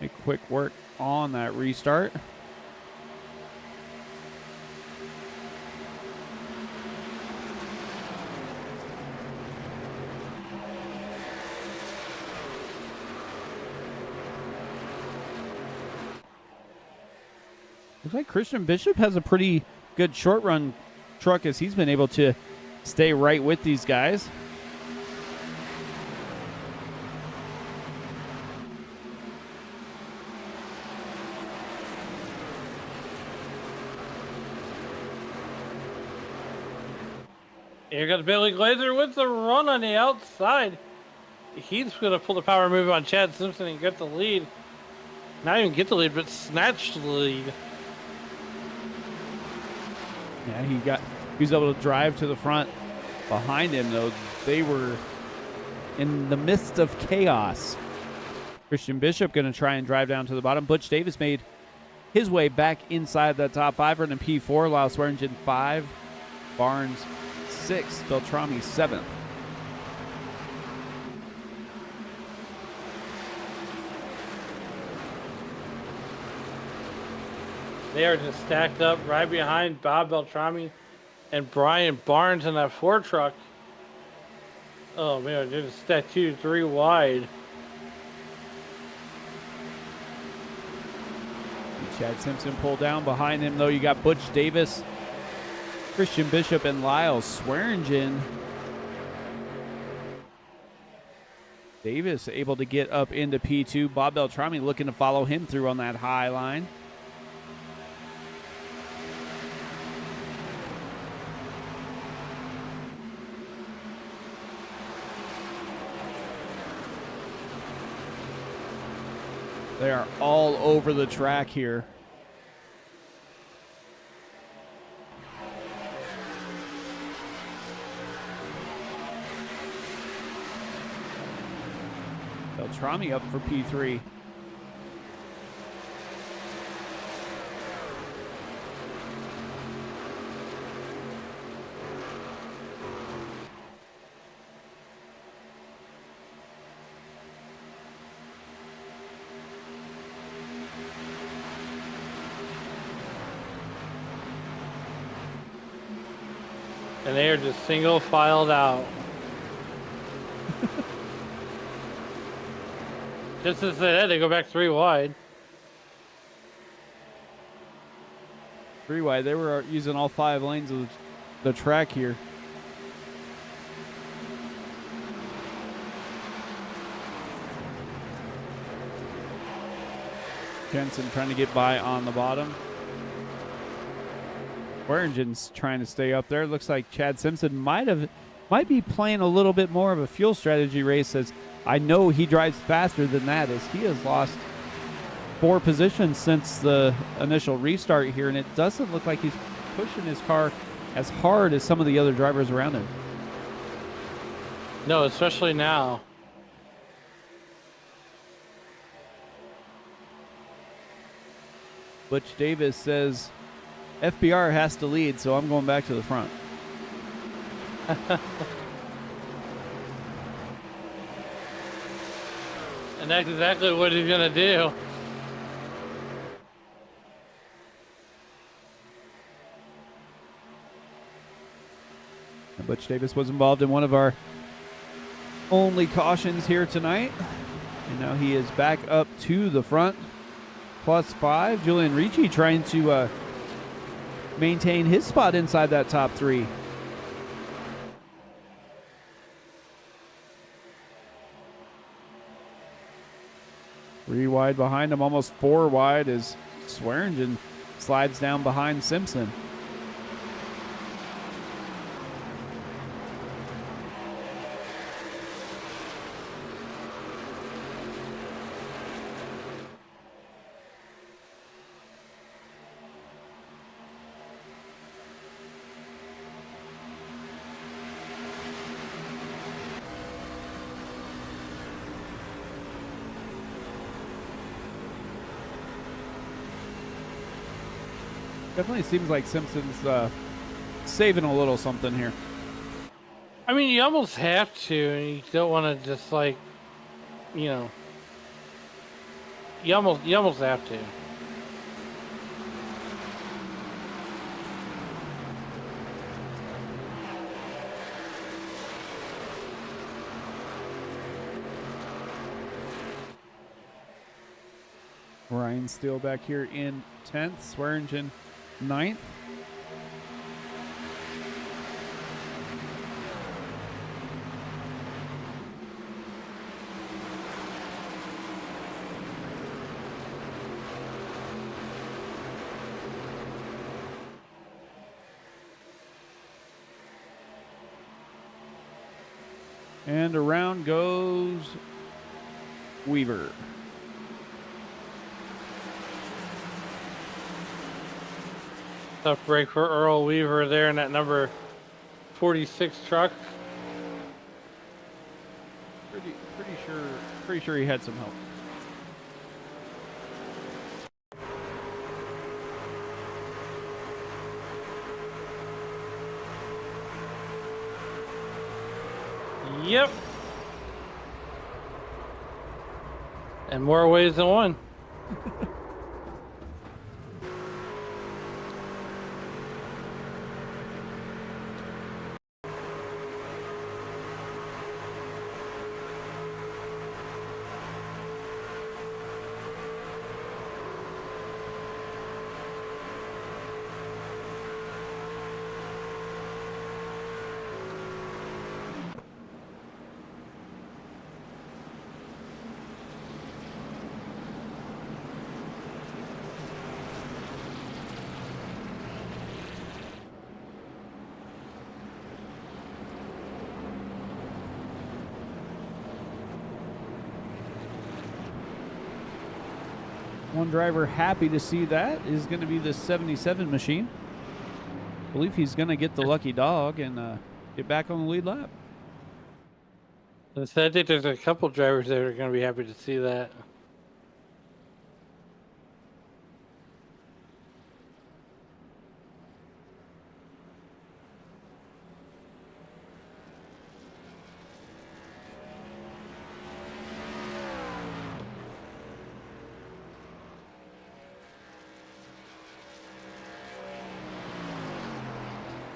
Make quick work on that restart. Looks like Christian Bishop has a pretty good short run truck as he's been able to stay right with these guys. Here comes Billy Glazer with the run on the outside. He's going to pull the power move on Chad Simpson and get the lead. Not even get the lead, but snatch the lead. Yeah, he was able to drive to the front. Behind him, though, they were in the midst of chaos. Christian Bishop going to try and drive down to the bottom. Butch Davis made his way back inside that top 5, running P4. Lyle Swearingen 5, Barnes 6, Beltrami 7th. They are just stacked up right behind Bob Beltrami and Brian Barnes in that Ford truck. Oh man, they're just stacked 2 to 3 wide. Chad Simpson pulled down behind him, though. You got Butch Davis, Christian Bishop, and Lyle Swearingen. Davis able to get up into P2. Bob Beltrami looking to follow him through on that high line. They are all over the track here. Beltrami up for P3. And they are just single filed out. Just as they had, they go back 3 wide. 3 wide. They were using all 5 lanes of the track here. Jensen trying to get by on the bottom. Swearingen's trying to stay up there. Looks like Chad Simpson might be playing a little bit more of a fuel strategy race, as I know he drives faster than that, as he has lost 4 positions since the initial restart here, and it doesn't look like he's pushing his car as hard as some of the other drivers around him. No, especially now. Butch Davis says FBR has to lead, so I'm going back to the front. And that's exactly what he's going to do. Butch Davis was involved in one of our only cautions here tonight. And now he is back up to the front. +5. Julian Ricci trying to maintain his spot inside that top 3. Three wide behind him, almost 4 wide, as Swearingen slides down behind Simpson. Definitely seems like Simpson's saving a little something here. I mean, you almost have to, and you don't want to just like, you know, you almost have to. Ryan Steele back here in 10th, Swearingen 9th. And around goes Weaver. Tough break for Earl Weaver there in that number 46 truck. Pretty sure he had some help. Yep. And more ways than one. One driver happy to see that is going to be the 77 machine. I believe he's going to get the lucky dog and get back on the lead lap. I think there's a couple drivers that are going to be happy to see that.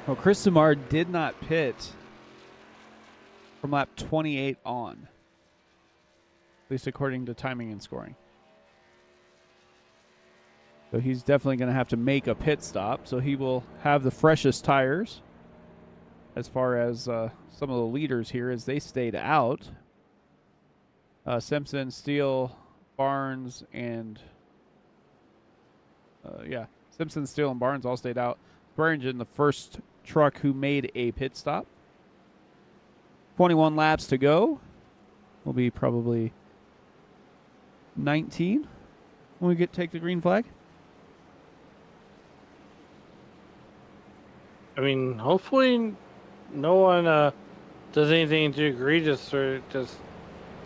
Well, Chris Samar did not pit from lap 28 on, at least according to timing and scoring. So he's definitely going to have to make a pit stop. So he will have the freshest tires as far as some of the leaders here as they stayed out. Simpson, Steele, Barnes, and Simpson, Steele, and Barnes all stayed out. Swearingen, the first truck who made a pit stop. 21 laps to go. Will be probably 19 when we take the green flag. I mean, hopefully no one does anything too egregious or just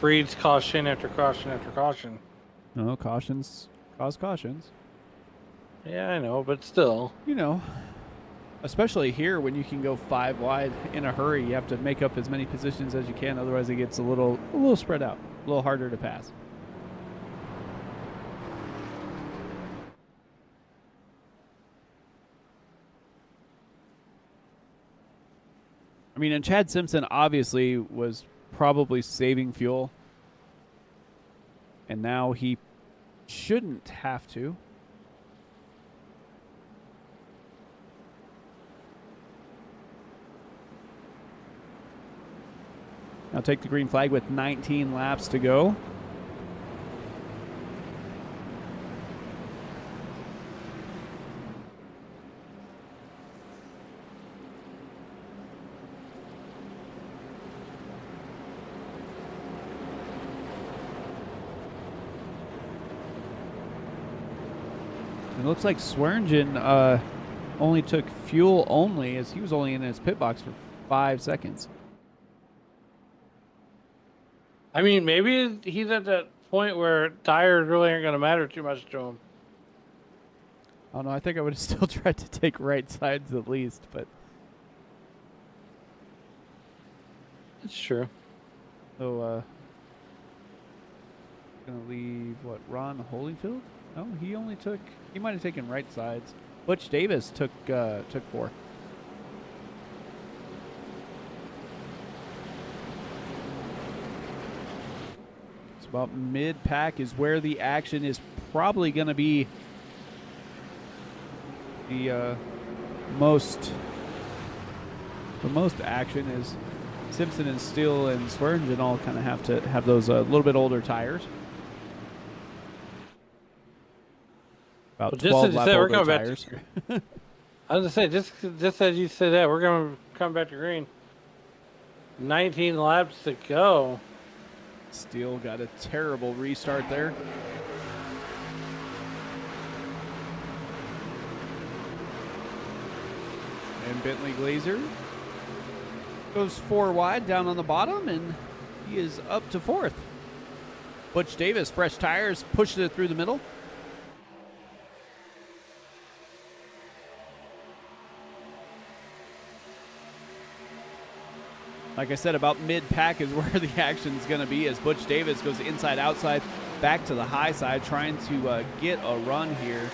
breeds caution after caution after caution. No, cautions cause cautions. Yeah, I know, but still. You know, especially here when you can go 5 wide in a hurry, you have to make up as many positions as you can. Otherwise, it gets a little spread out, a little harder to pass. I mean, and Chad Simpson obviously was probably saving fuel, and now he shouldn't have to. Now take the green flag with 19 laps to go. It looks like Swearingen only took fuel only, as he was only in his pit box for 5 seconds. I mean, maybe he's at that point where tires really aren't going to matter too much to him. I don't know. I think I would have still tried to take right sides at least, but It's true. so gonna leave what, Ron Holyfield? No, he might have taken right sides. Butch Davis took 4. It's about mid-pack is where the action is probably going to be the most action is Simpson and Steele and Swearingen all kind of have to have those a little bit older tires. About 12 lap older tires. I was going to say, just as you said that, we're going to come back to green. 19 laps to go. Steele got a terrible restart there. And Bentley Glazer goes 4 wide down on the bottom, and he is up to 4th. Butch Davis, fresh tires, pushed it through the middle. Like I said, about mid-pack is where the action's going to be as Butch Davis goes inside, outside, back to the high side, trying to get a run here.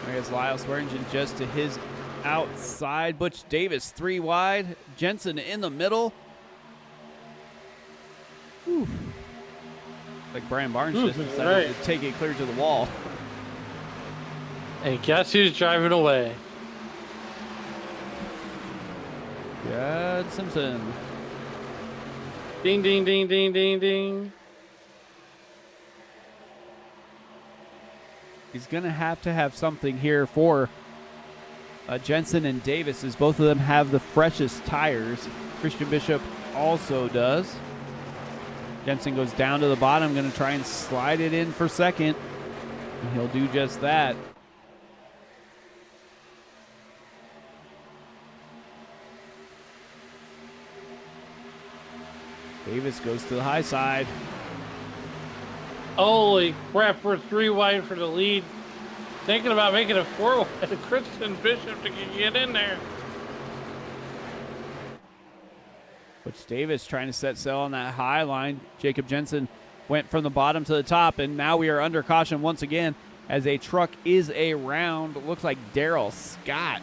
There's Lyle Swearingen just to his outside. Butch Davis 3 wide. Jensen in the middle. Whew. Like Brian Barnes just decided to take it clear to the wall. And guess who's driving away? Chad Simpson. Ding, ding, ding, ding, ding, ding. He's going to have something here for Jensen and Davis, as both of them have the freshest tires. Christian Bishop also does. Jensen goes down to the bottom, going to try and slide it in for second. And he'll do just that. Davis goes to the high side. Holy crap, we're 3 wide for the lead. Thinking about making a 4 wide. Kristen Bishop to get in there. Butch Davis trying to set sail on that high line. Jacob Jensen went from the bottom to the top, and now we are under caution once again as a truck is around. It looks like Daryl Scott.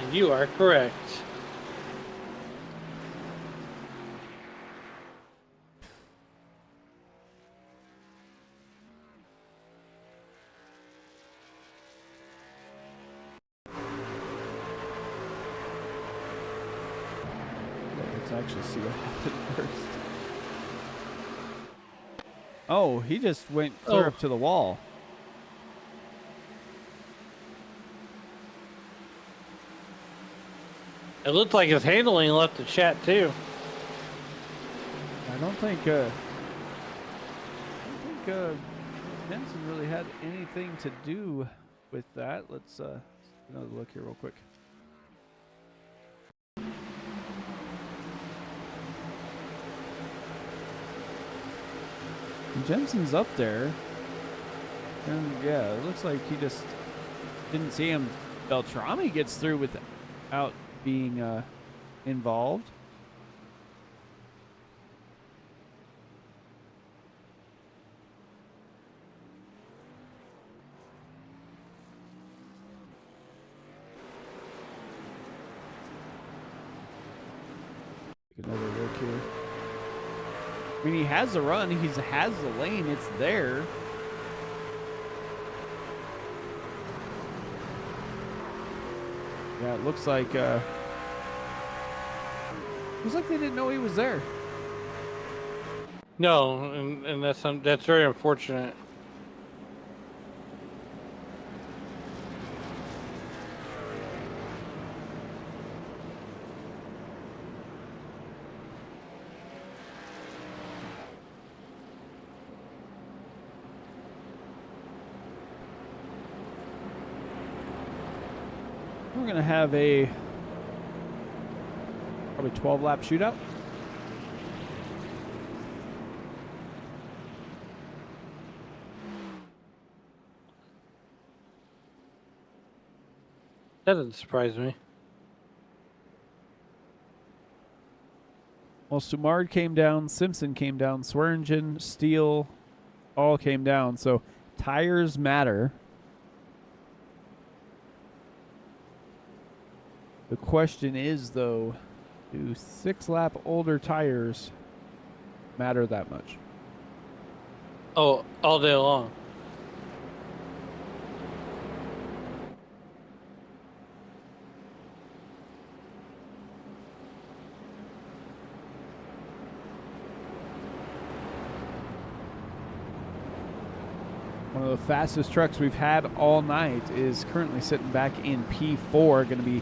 And you are correct. Let's actually see what happened first. Oh, he just went clear up to the wall. It looked like his handling left the chat too. I don't think Jensen really had anything to do with that. Let's another look here real quick. Jensen's up there, and yeah, it looks like he just didn't see him. Beltrami gets through without being involved. Take another look here. I mean, he has the run. He has the lane. It's there. Yeah, it looks like they didn't know he was there. No, and that's very unfortunate. We're going to have a probably 12-lap shootout. That doesn't surprise me. Well, Sumard came down, Simpson came down, Swearingen, Steele all came down. So tires matter. The question is, though, do 6-lap older tires matter that much? Oh, all day long. One of the fastest trucks we've had all night is currently sitting back in P4, going to be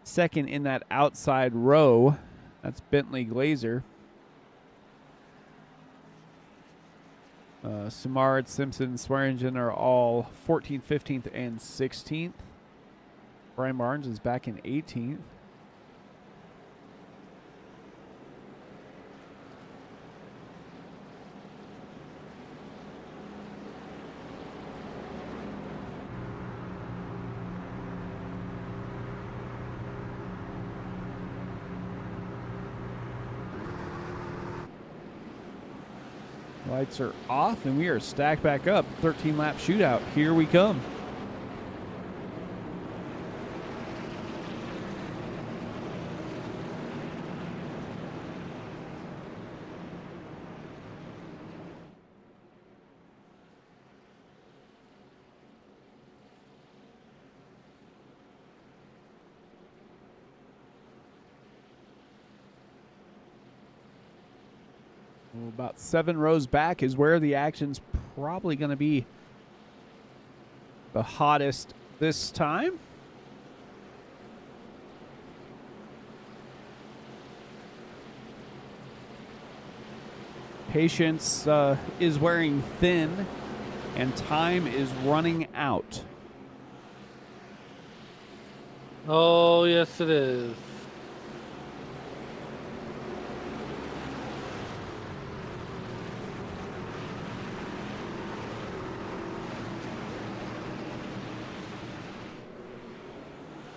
second in that outside row. That's Bentley Glazer. Sumard, Simpson, Swearingen are all 14th, 15th, and 16th. Brian Barnes is back in 18th. Lights are off, and we are stacked back up. 13-lap shootout. Here we come. About 7 rows back is where the action's probably going to be the hottest this time. Patience is wearing thin, and time is running out. Oh, yes, it is.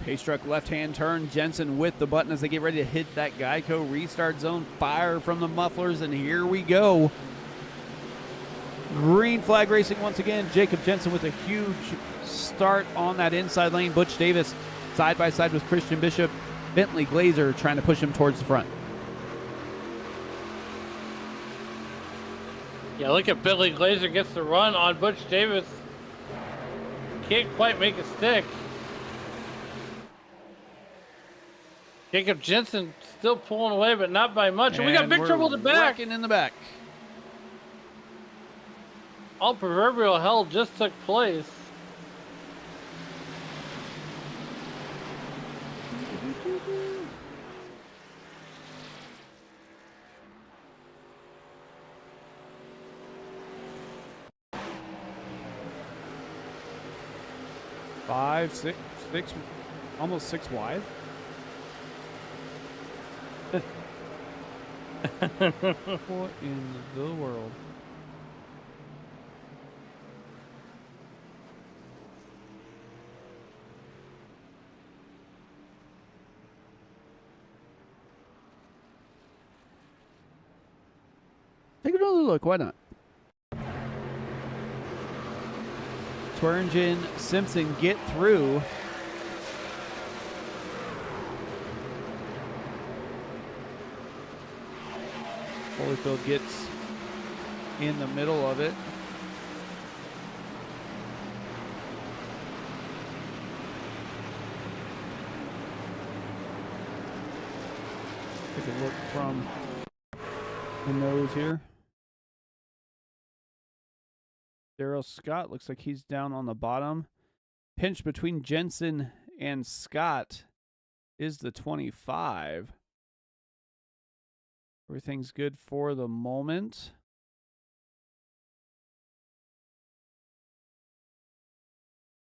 Pace truck left-hand turn. Jensen with the button as they get ready to hit that Geico restart zone. Fire from the mufflers, and here we go. Green flag racing once again. Jacob Jensen with a huge start on that inside lane. Butch Davis side by side with Christian Bishop. Bentley Glazer trying to push him towards the front. Yeah, look at Bentley Glazer gets the run on Butch Davis. Can't quite make it stick. Jacob Jensen still pulling away, but not by much. And we got big trouble in the back. In the back. All proverbial hell just took place. Five, six, almost 6 wide. What in the world? Take another look. Why not? Swearingen, Simpson get through. Holyfield gets in the middle of it. Take a look from the nose here. Daryl Scott looks like he's down on the bottom. Pinch between Jensen and Scott is the 25. Everything's good for the moment.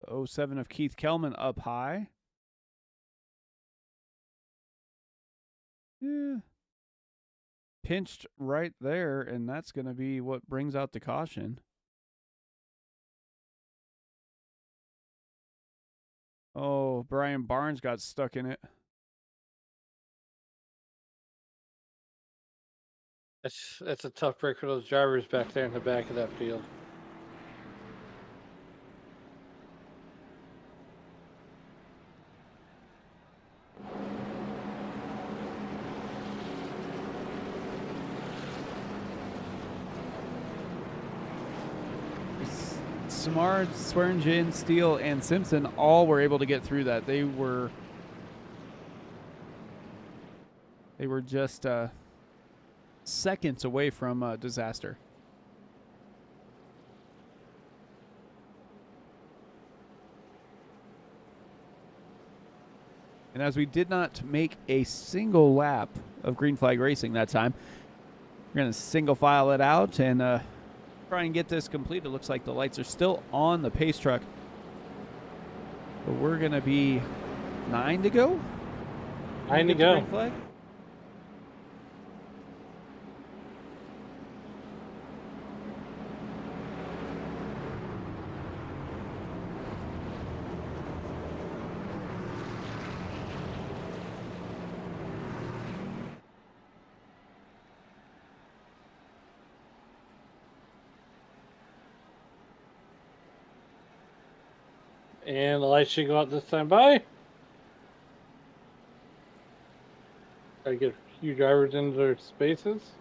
The 07 of Keith Kellman up high. Yeah. Pinched right there, and that's going to be what brings out the caution. Oh, Brian Barnes got stuck in it. That's a tough break for those drivers back there in the back of that field. Samard, Swearingen, Steele, and Simpson all were able to get through that. They were just seconds away from disaster. And as we did not make a single lap of green flag racing that time, we're going to single file it out and try and get this complete. It looks like the lights are still on the pace truck. But we're going to be 9 to go. 9 to go. Green flag. And the lights should go out this time by. Try to get a few drivers into their spaces.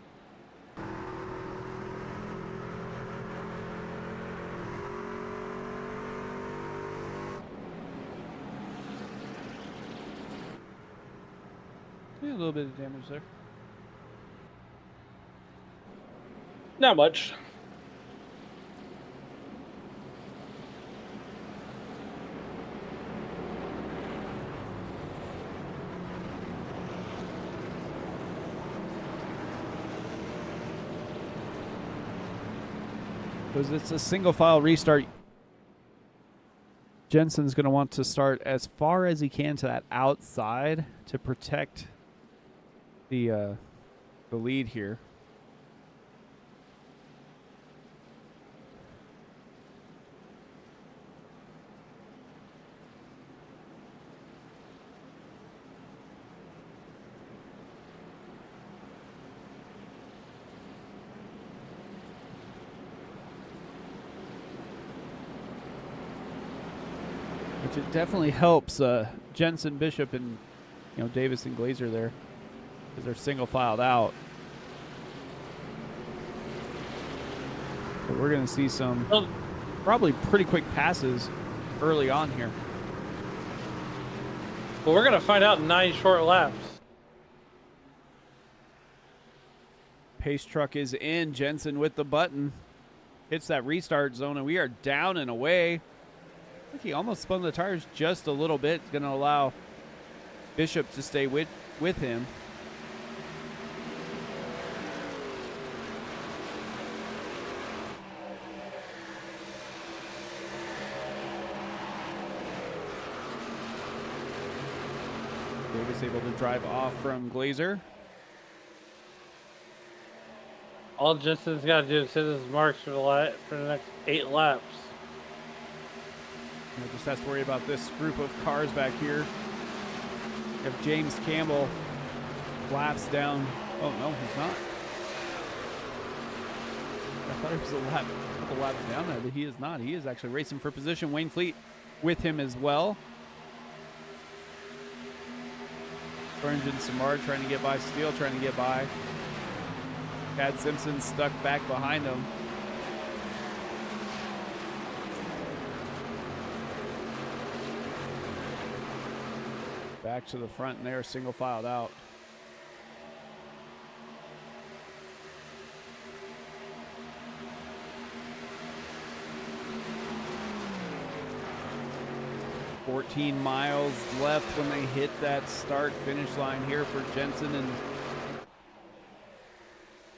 Yeah, a little bit of damage there. Not much. Because it's a single file restart. Jensen's going to want to start as far as he can to that outside to protect the lead here. Which it definitely helps Jensen, Bishop, and Davis and Glazer there, because they're single filed out. But we're going to see some probably pretty quick passes early on here. Well, we're going to find out in 9 short laps. Pace truck is in. Jensen with the button. Hits that restart zone, and we are down and away. I think he almost spun the tires just a little bit. It's going to allow Bishop to stay with him. Davis able to drive off from Glazer. All Jensen's got to do is hit his marks for the next 8 laps. Just has to worry about this group of cars back here. If James Campbell laps down. Oh, no, he's not. I thought he was a couple laps down there, but he is not. He is actually racing for position. Wayne Fleet with him as well. Orange and Samar trying to get by. Steele trying to get by. Chad Simpson stuck back behind him. Back to the front, and they're single filed out. $14 miles left when they hit that start-finish line here for Jensen, and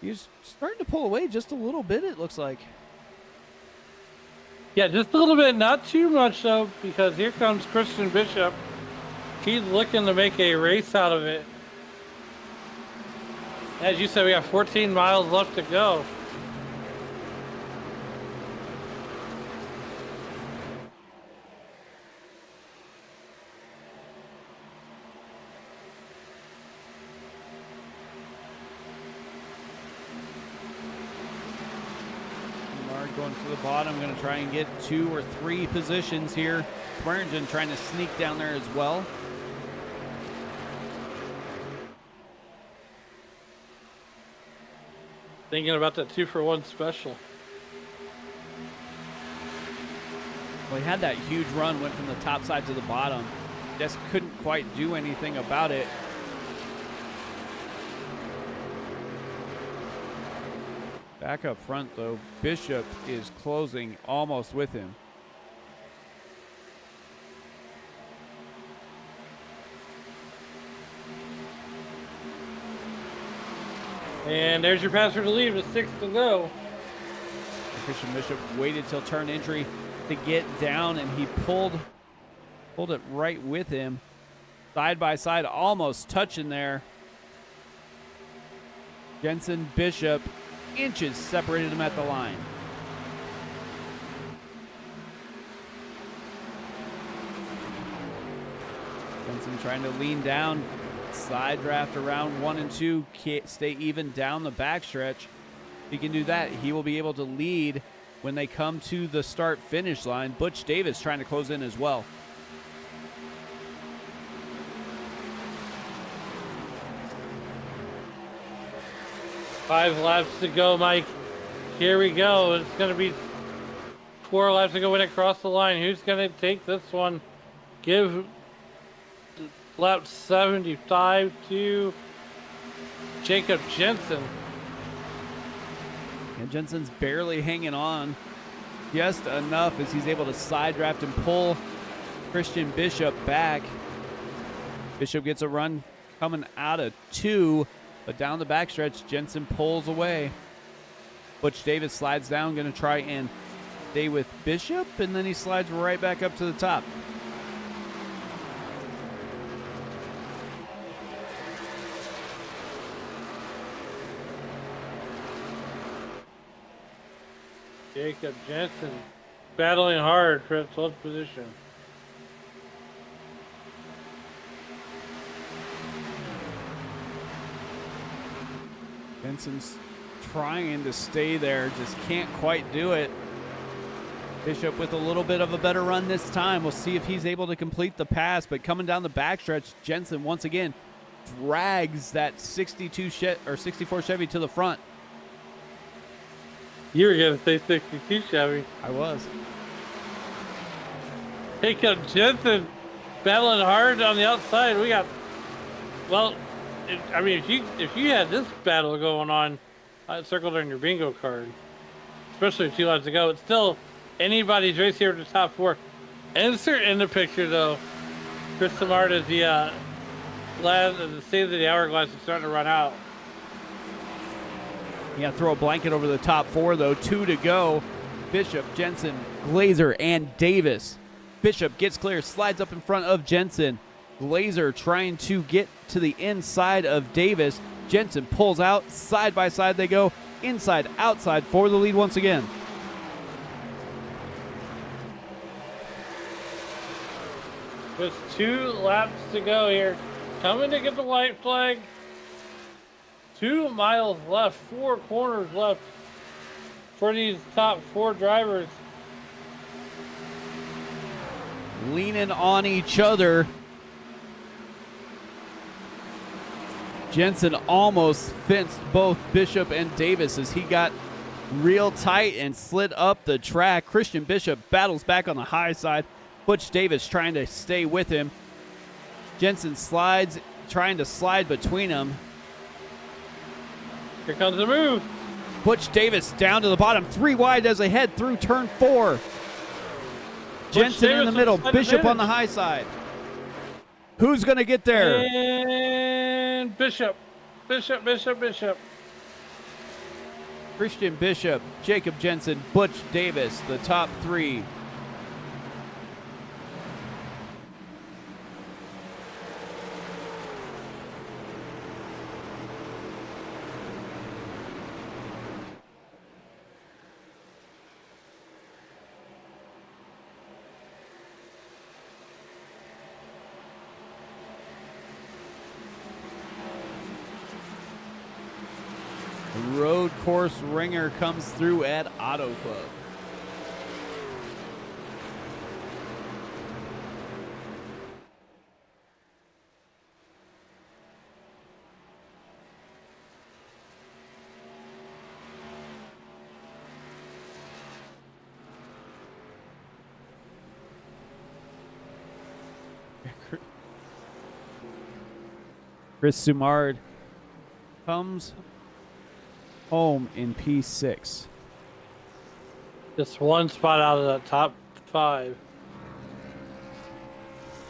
he's starting to pull away just a little bit, it looks like. Yeah, just a little bit, not too much though, because here comes Christian Bishop. He's looking to make a race out of it. As you said, we got 14 miles left to go. Going to the bottom, going to try and get 2 or 3 positions here. Swearingen trying to sneak down there as well. Thinking about that 2-for-1 special. Well, he had that huge run, went from the top side to the bottom. Just couldn't quite do anything about it. Back up front, though, Bishop is closing almost with him. And there's your pass for the lead with 6 to go. Christian Bishop waited till turn entry to get down, and he pulled it right with him. Side by side, almost touching there. Jensen, Bishop, inches separated him at the line. Jensen trying to lean down, side draft around 1 and 2, stay even down the backstretch. If he can do that, he will be able to lead when they come to the start-finish line. Butch Davis trying to close in as well. Five laps to go, Mike. Here we go. It's going to be 4 laps to go when it crosses the line. Who's going to take this one? Give lap 75 to Jacob Jensen. And Jensen's barely hanging on just enough as he's able to side draft and pull Christian Bishop back. Bishop gets a run coming out of 2. But down the backstretch, Jensen pulls away. Butch Davis slides down, going to try and stay with Bishop, and then he slides right back up to the top. Jacob Jensen battling hard for its 12th position. Benson's trying to stay there, just can't quite do it. Bishop with a little bit of a better run this time. We'll see if he's able to complete the pass, but coming down the backstretch, Jensen once again drags that 64 Chevy to the front. You were going to say 62 Chevy. I was. Jacob Jensen battling hard on the outside. We got, well, if you had this battle going on, circled on your bingo card, especially 2 laps ago, it's still anybody's race here to the top 4. Insert in the picture though, Chris Samard as the state of the hourglass is starting to run out. Yeah, throw a blanket over the top 4 though. 2 to go. Bishop, Jensen, Glazer, and Davis. Bishop gets clear, slides up in front of Jensen. Glazer trying to get to the inside of Davis. Jensen pulls out, side by side they go, inside, outside for the lead once again. Just 2 laps to go here. Coming to get the white flag. 2 miles left, 4 corners left for these top 4 drivers. Leaning on each other. Jensen almost fenced both Bishop and Davis as he got real tight and slid up the track. Christian Bishop battles back on the high side. Butch Davis trying to stay with him. Jensen slides, trying to slide between them. Here comes the move. Butch Davis down to the bottom. 3 wide as they head through turn 4. Jensen in the middle. Bishop on the high side. Who's going to get there? And Bishop. Christian Bishop, Jacob Jensen, Butch Davis, the top 3. Road course ringer comes through at Auto Club. Chris Sumard comes home in P6. Just 1 spot out of the top 5.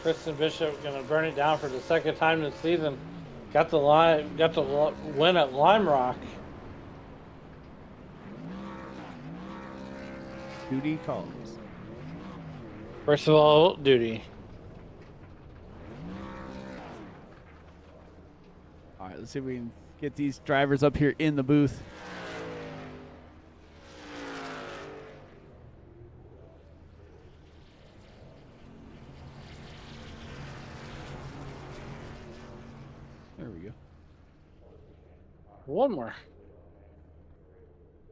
Kristen Bishop gonna burn it down for the 2nd time this season. Got the win at Lime Rock. Duty calls. First of all, duty. All right, let's see if we can get these drivers up here in the booth. There we go. One more.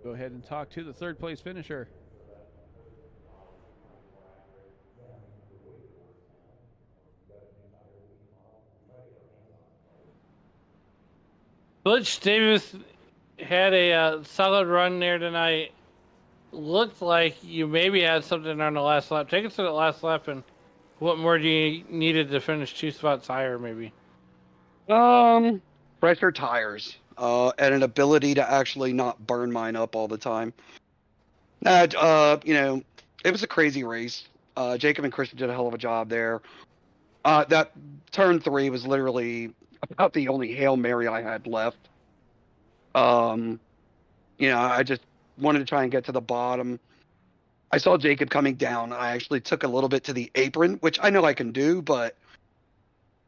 Go ahead and talk to the 3rd place finisher. Butch Davis had a solid run there tonight. Looked like you maybe had something on the last lap. Take us to the last lap, and what more do you needed to finish 2 spots higher, maybe? Fresher tires, and an ability to actually not burn mine up all the time. It was a crazy race. Jacob and Christian did a hell of a job there. That turn 3 was literally about the only Hail Mary I had left. I just wanted to try and get to the bottom. I saw Jacob coming down. I actually took a little bit to the apron, which I know I can do, but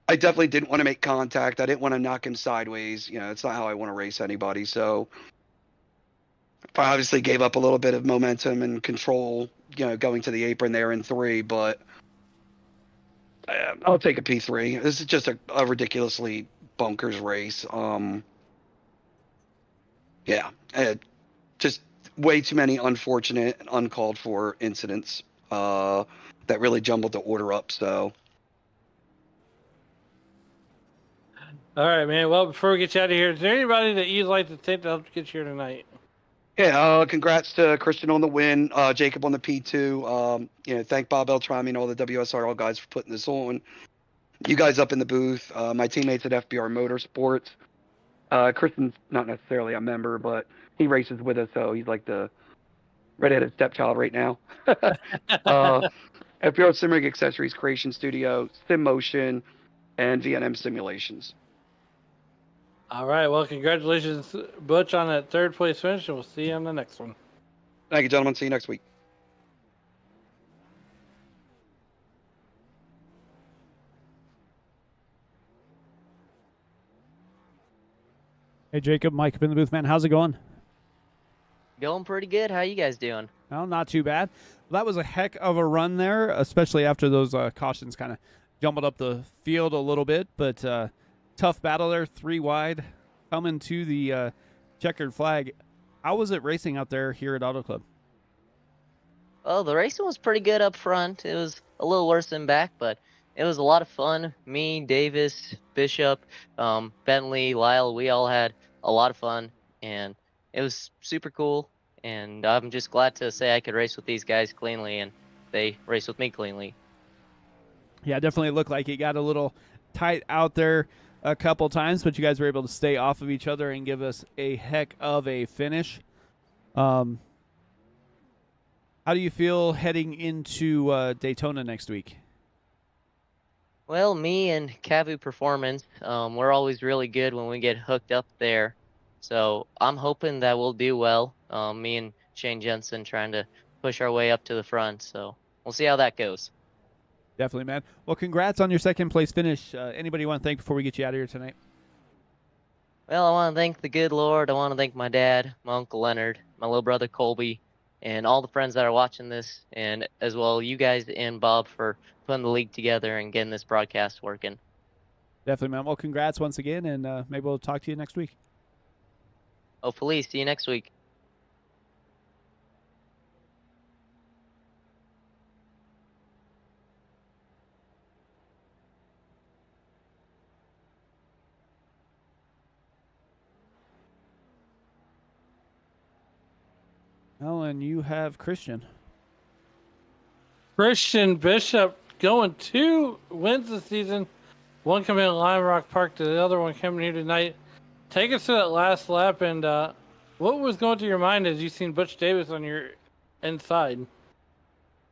I definitely didn't want to make contact. I didn't want to knock him sideways. You know, it's not how I want to race anybody. So I obviously gave up a little bit of momentum and control, you know, going to the apron there in 3, but I'll take a P3. This is just a ridiculously bonkers race. Yeah, just way too many unfortunate and uncalled for incidents that really jumbled the order up. So, All right, man. Well, before we get you out of here, is there anybody that you'd like to take to help get you here tonight? yeah, congrats to Christian on the win, Jacob on the P2. You know, thank Bob Eltrami and all the WSRL guys for putting this on. You guys up in the booth, my teammates at FBR Motorsports. Kristen's not necessarily a member, but he races with us, so he's like the redheaded stepchild right now. FBR Simmering Accessories Creation Studio, Sim Motion, and VNM Simulations. All right. Well, congratulations, Butch, on that 3rd place finish, and we'll see you on the next one. Thank you, gentlemen. See you next week. Hey, Jacob, Mike up in the booth, man. How's it going? Going pretty good. How you guys doing? Well, not too bad. Well, that was a heck of a run there, especially after those cautions kind of jumbled up the field a little bit. But tough battle there, 3 wide, coming to the checkered flag. How was it racing out there here at Auto Club? Well, the racing was pretty good up front. It was a little worse than back, but it was a lot of fun. Me, Davis, Bishop, Bentley, Lyle, we all had a lot of fun, and it was super cool. And I'm just glad to say I could race with these guys cleanly, and they raced with me cleanly. Yeah, definitely looked like it got a little tight out there a couple times, but you guys were able to stay off of each other and give us a heck of a finish. How do you feel heading into Daytona next week? Well, me and Cavu Performance, we're always really good when we get hooked up there. So I'm hoping that we'll do well. Me and Shane Jensen trying to push our way up to the front. So we'll see how that goes. Definitely, man. Well, congrats on your 2nd place finish. Anybody you want to thank before we get you out of here tonight? Well, I want to thank the good Lord. I want to thank my dad, my Uncle Leonard, my little brother Colby, and all the friends that are watching this, and as well you guys and Bob for putting the league together and getting this broadcast working. Definitely, man. Well, congrats once again, and maybe we'll talk to you next week. Hopefully, see you next week. Well, and you have Christian. Christian Bishop going 2 wins this season. One coming in Lime Rock Park, the other one coming here tonight. Take us to that last lap, and what was going through your mind as you seen Butch Davis on your inside?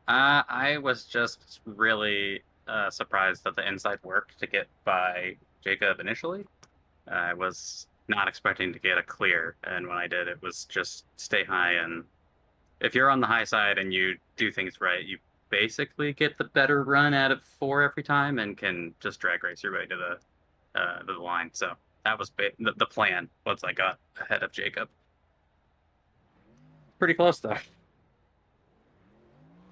I was just really surprised that the inside worked to get by Jacob initially. I was not expecting to get a clear, and when I did, it was just stay high. And if you're on the high side and you do things right, you basically get the better run out of 4 every time and can just drag race your way to the line. So that was the plan once I got ahead of Jacob. Pretty close though.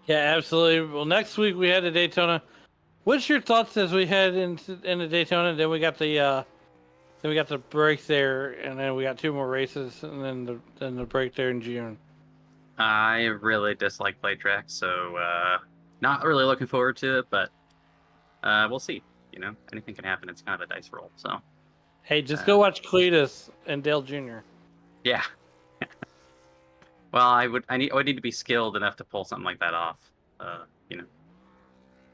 Yeah, absolutely. Well, next week we head to Daytona. What's your thoughts as we head into Daytona? Then we got the break there, and then we got 2 more races, and then the break there in June. I really dislike play tracks, so not really looking forward to it, but we'll see. You know, anything can happen. It's kind of a dice roll. So, hey, just go watch Cletus and Dale Jr. Yeah. Well, I would need to be skilled enough to pull something like that off. You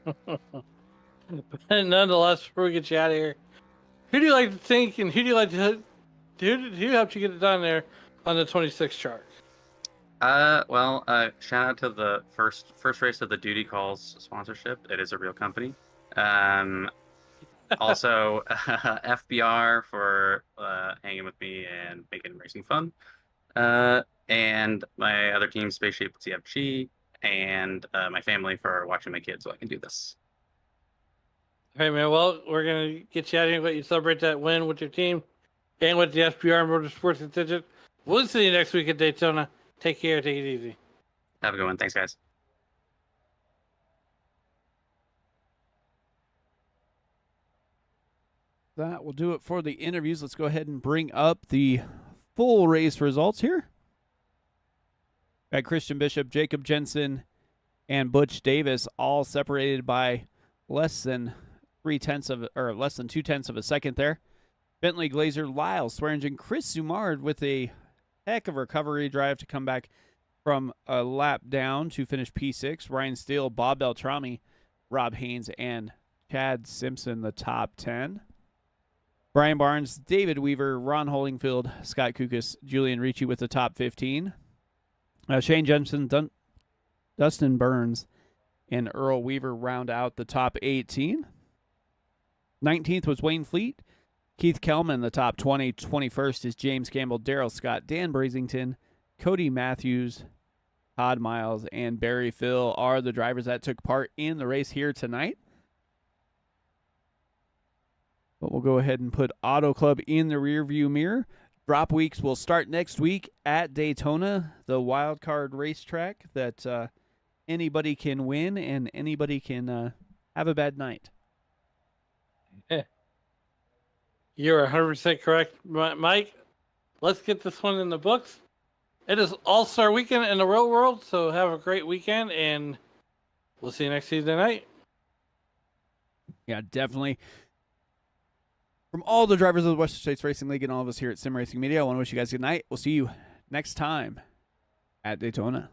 know. But nonetheless, before we get you out of here, who do you like to think, and who do you like to who helped you get it done there on the 26 chart? Well, shout out to the first race of the Duty Calls sponsorship. It is a real company. Also, FBR for hanging with me and making racing fun. and my other team, Spaceship CFG, and my family for watching my kids so I can do this. All right, man. Well, we're going to get you out of here and let you celebrate that win with your team and with the SPR Motorsports contingent. We'll see you next week at Daytona. Take care. Take it easy. Have a good one. Thanks, guys. That will do it for the interviews. Let's go ahead and bring up the full race results here. Got Christian Bishop, Jacob Jensen, and Butch Davis all separated by less than 2/10 of a second there. Bentley, Glazer, Lyle, Swearingen, Chris Zumard with a heck of a recovery drive to come back from a lap down to finish P6. Ryan Steele, Bob Beltrami, Rob Haynes, and Chad Simpson, the top 10. Brian Barnes, David Weaver, Ron Hollingfield, Scott Kukas, Julian Ricci with the top 15. Shane Jensen, Dustin Burns, and Earl Weaver round out the top 18. 19th was Wayne Fleet. Keith Kelman, the top 20. 21st is James Campbell, Daryl Scott, Dan Brazington, Cody Matthews, Todd Miles, and Barry Phil are the drivers that took part in the race here tonight. But we'll go ahead and put Auto Club in the rearview mirror. Drop weeks will start next week at Daytona, the wild card racetrack that anybody can win and anybody can have a bad night. Yeah. You're 100% correct, Mike. Let's get this one in the books. It is All-Star Weekend in the real world, so have a great weekend, and we'll see you next Tuesday night. Yeah, definitely. From all the drivers of the Western States Racing League and all of us here at Sim Racing Media, I want to wish you guys good night. We'll see you next time at Daytona.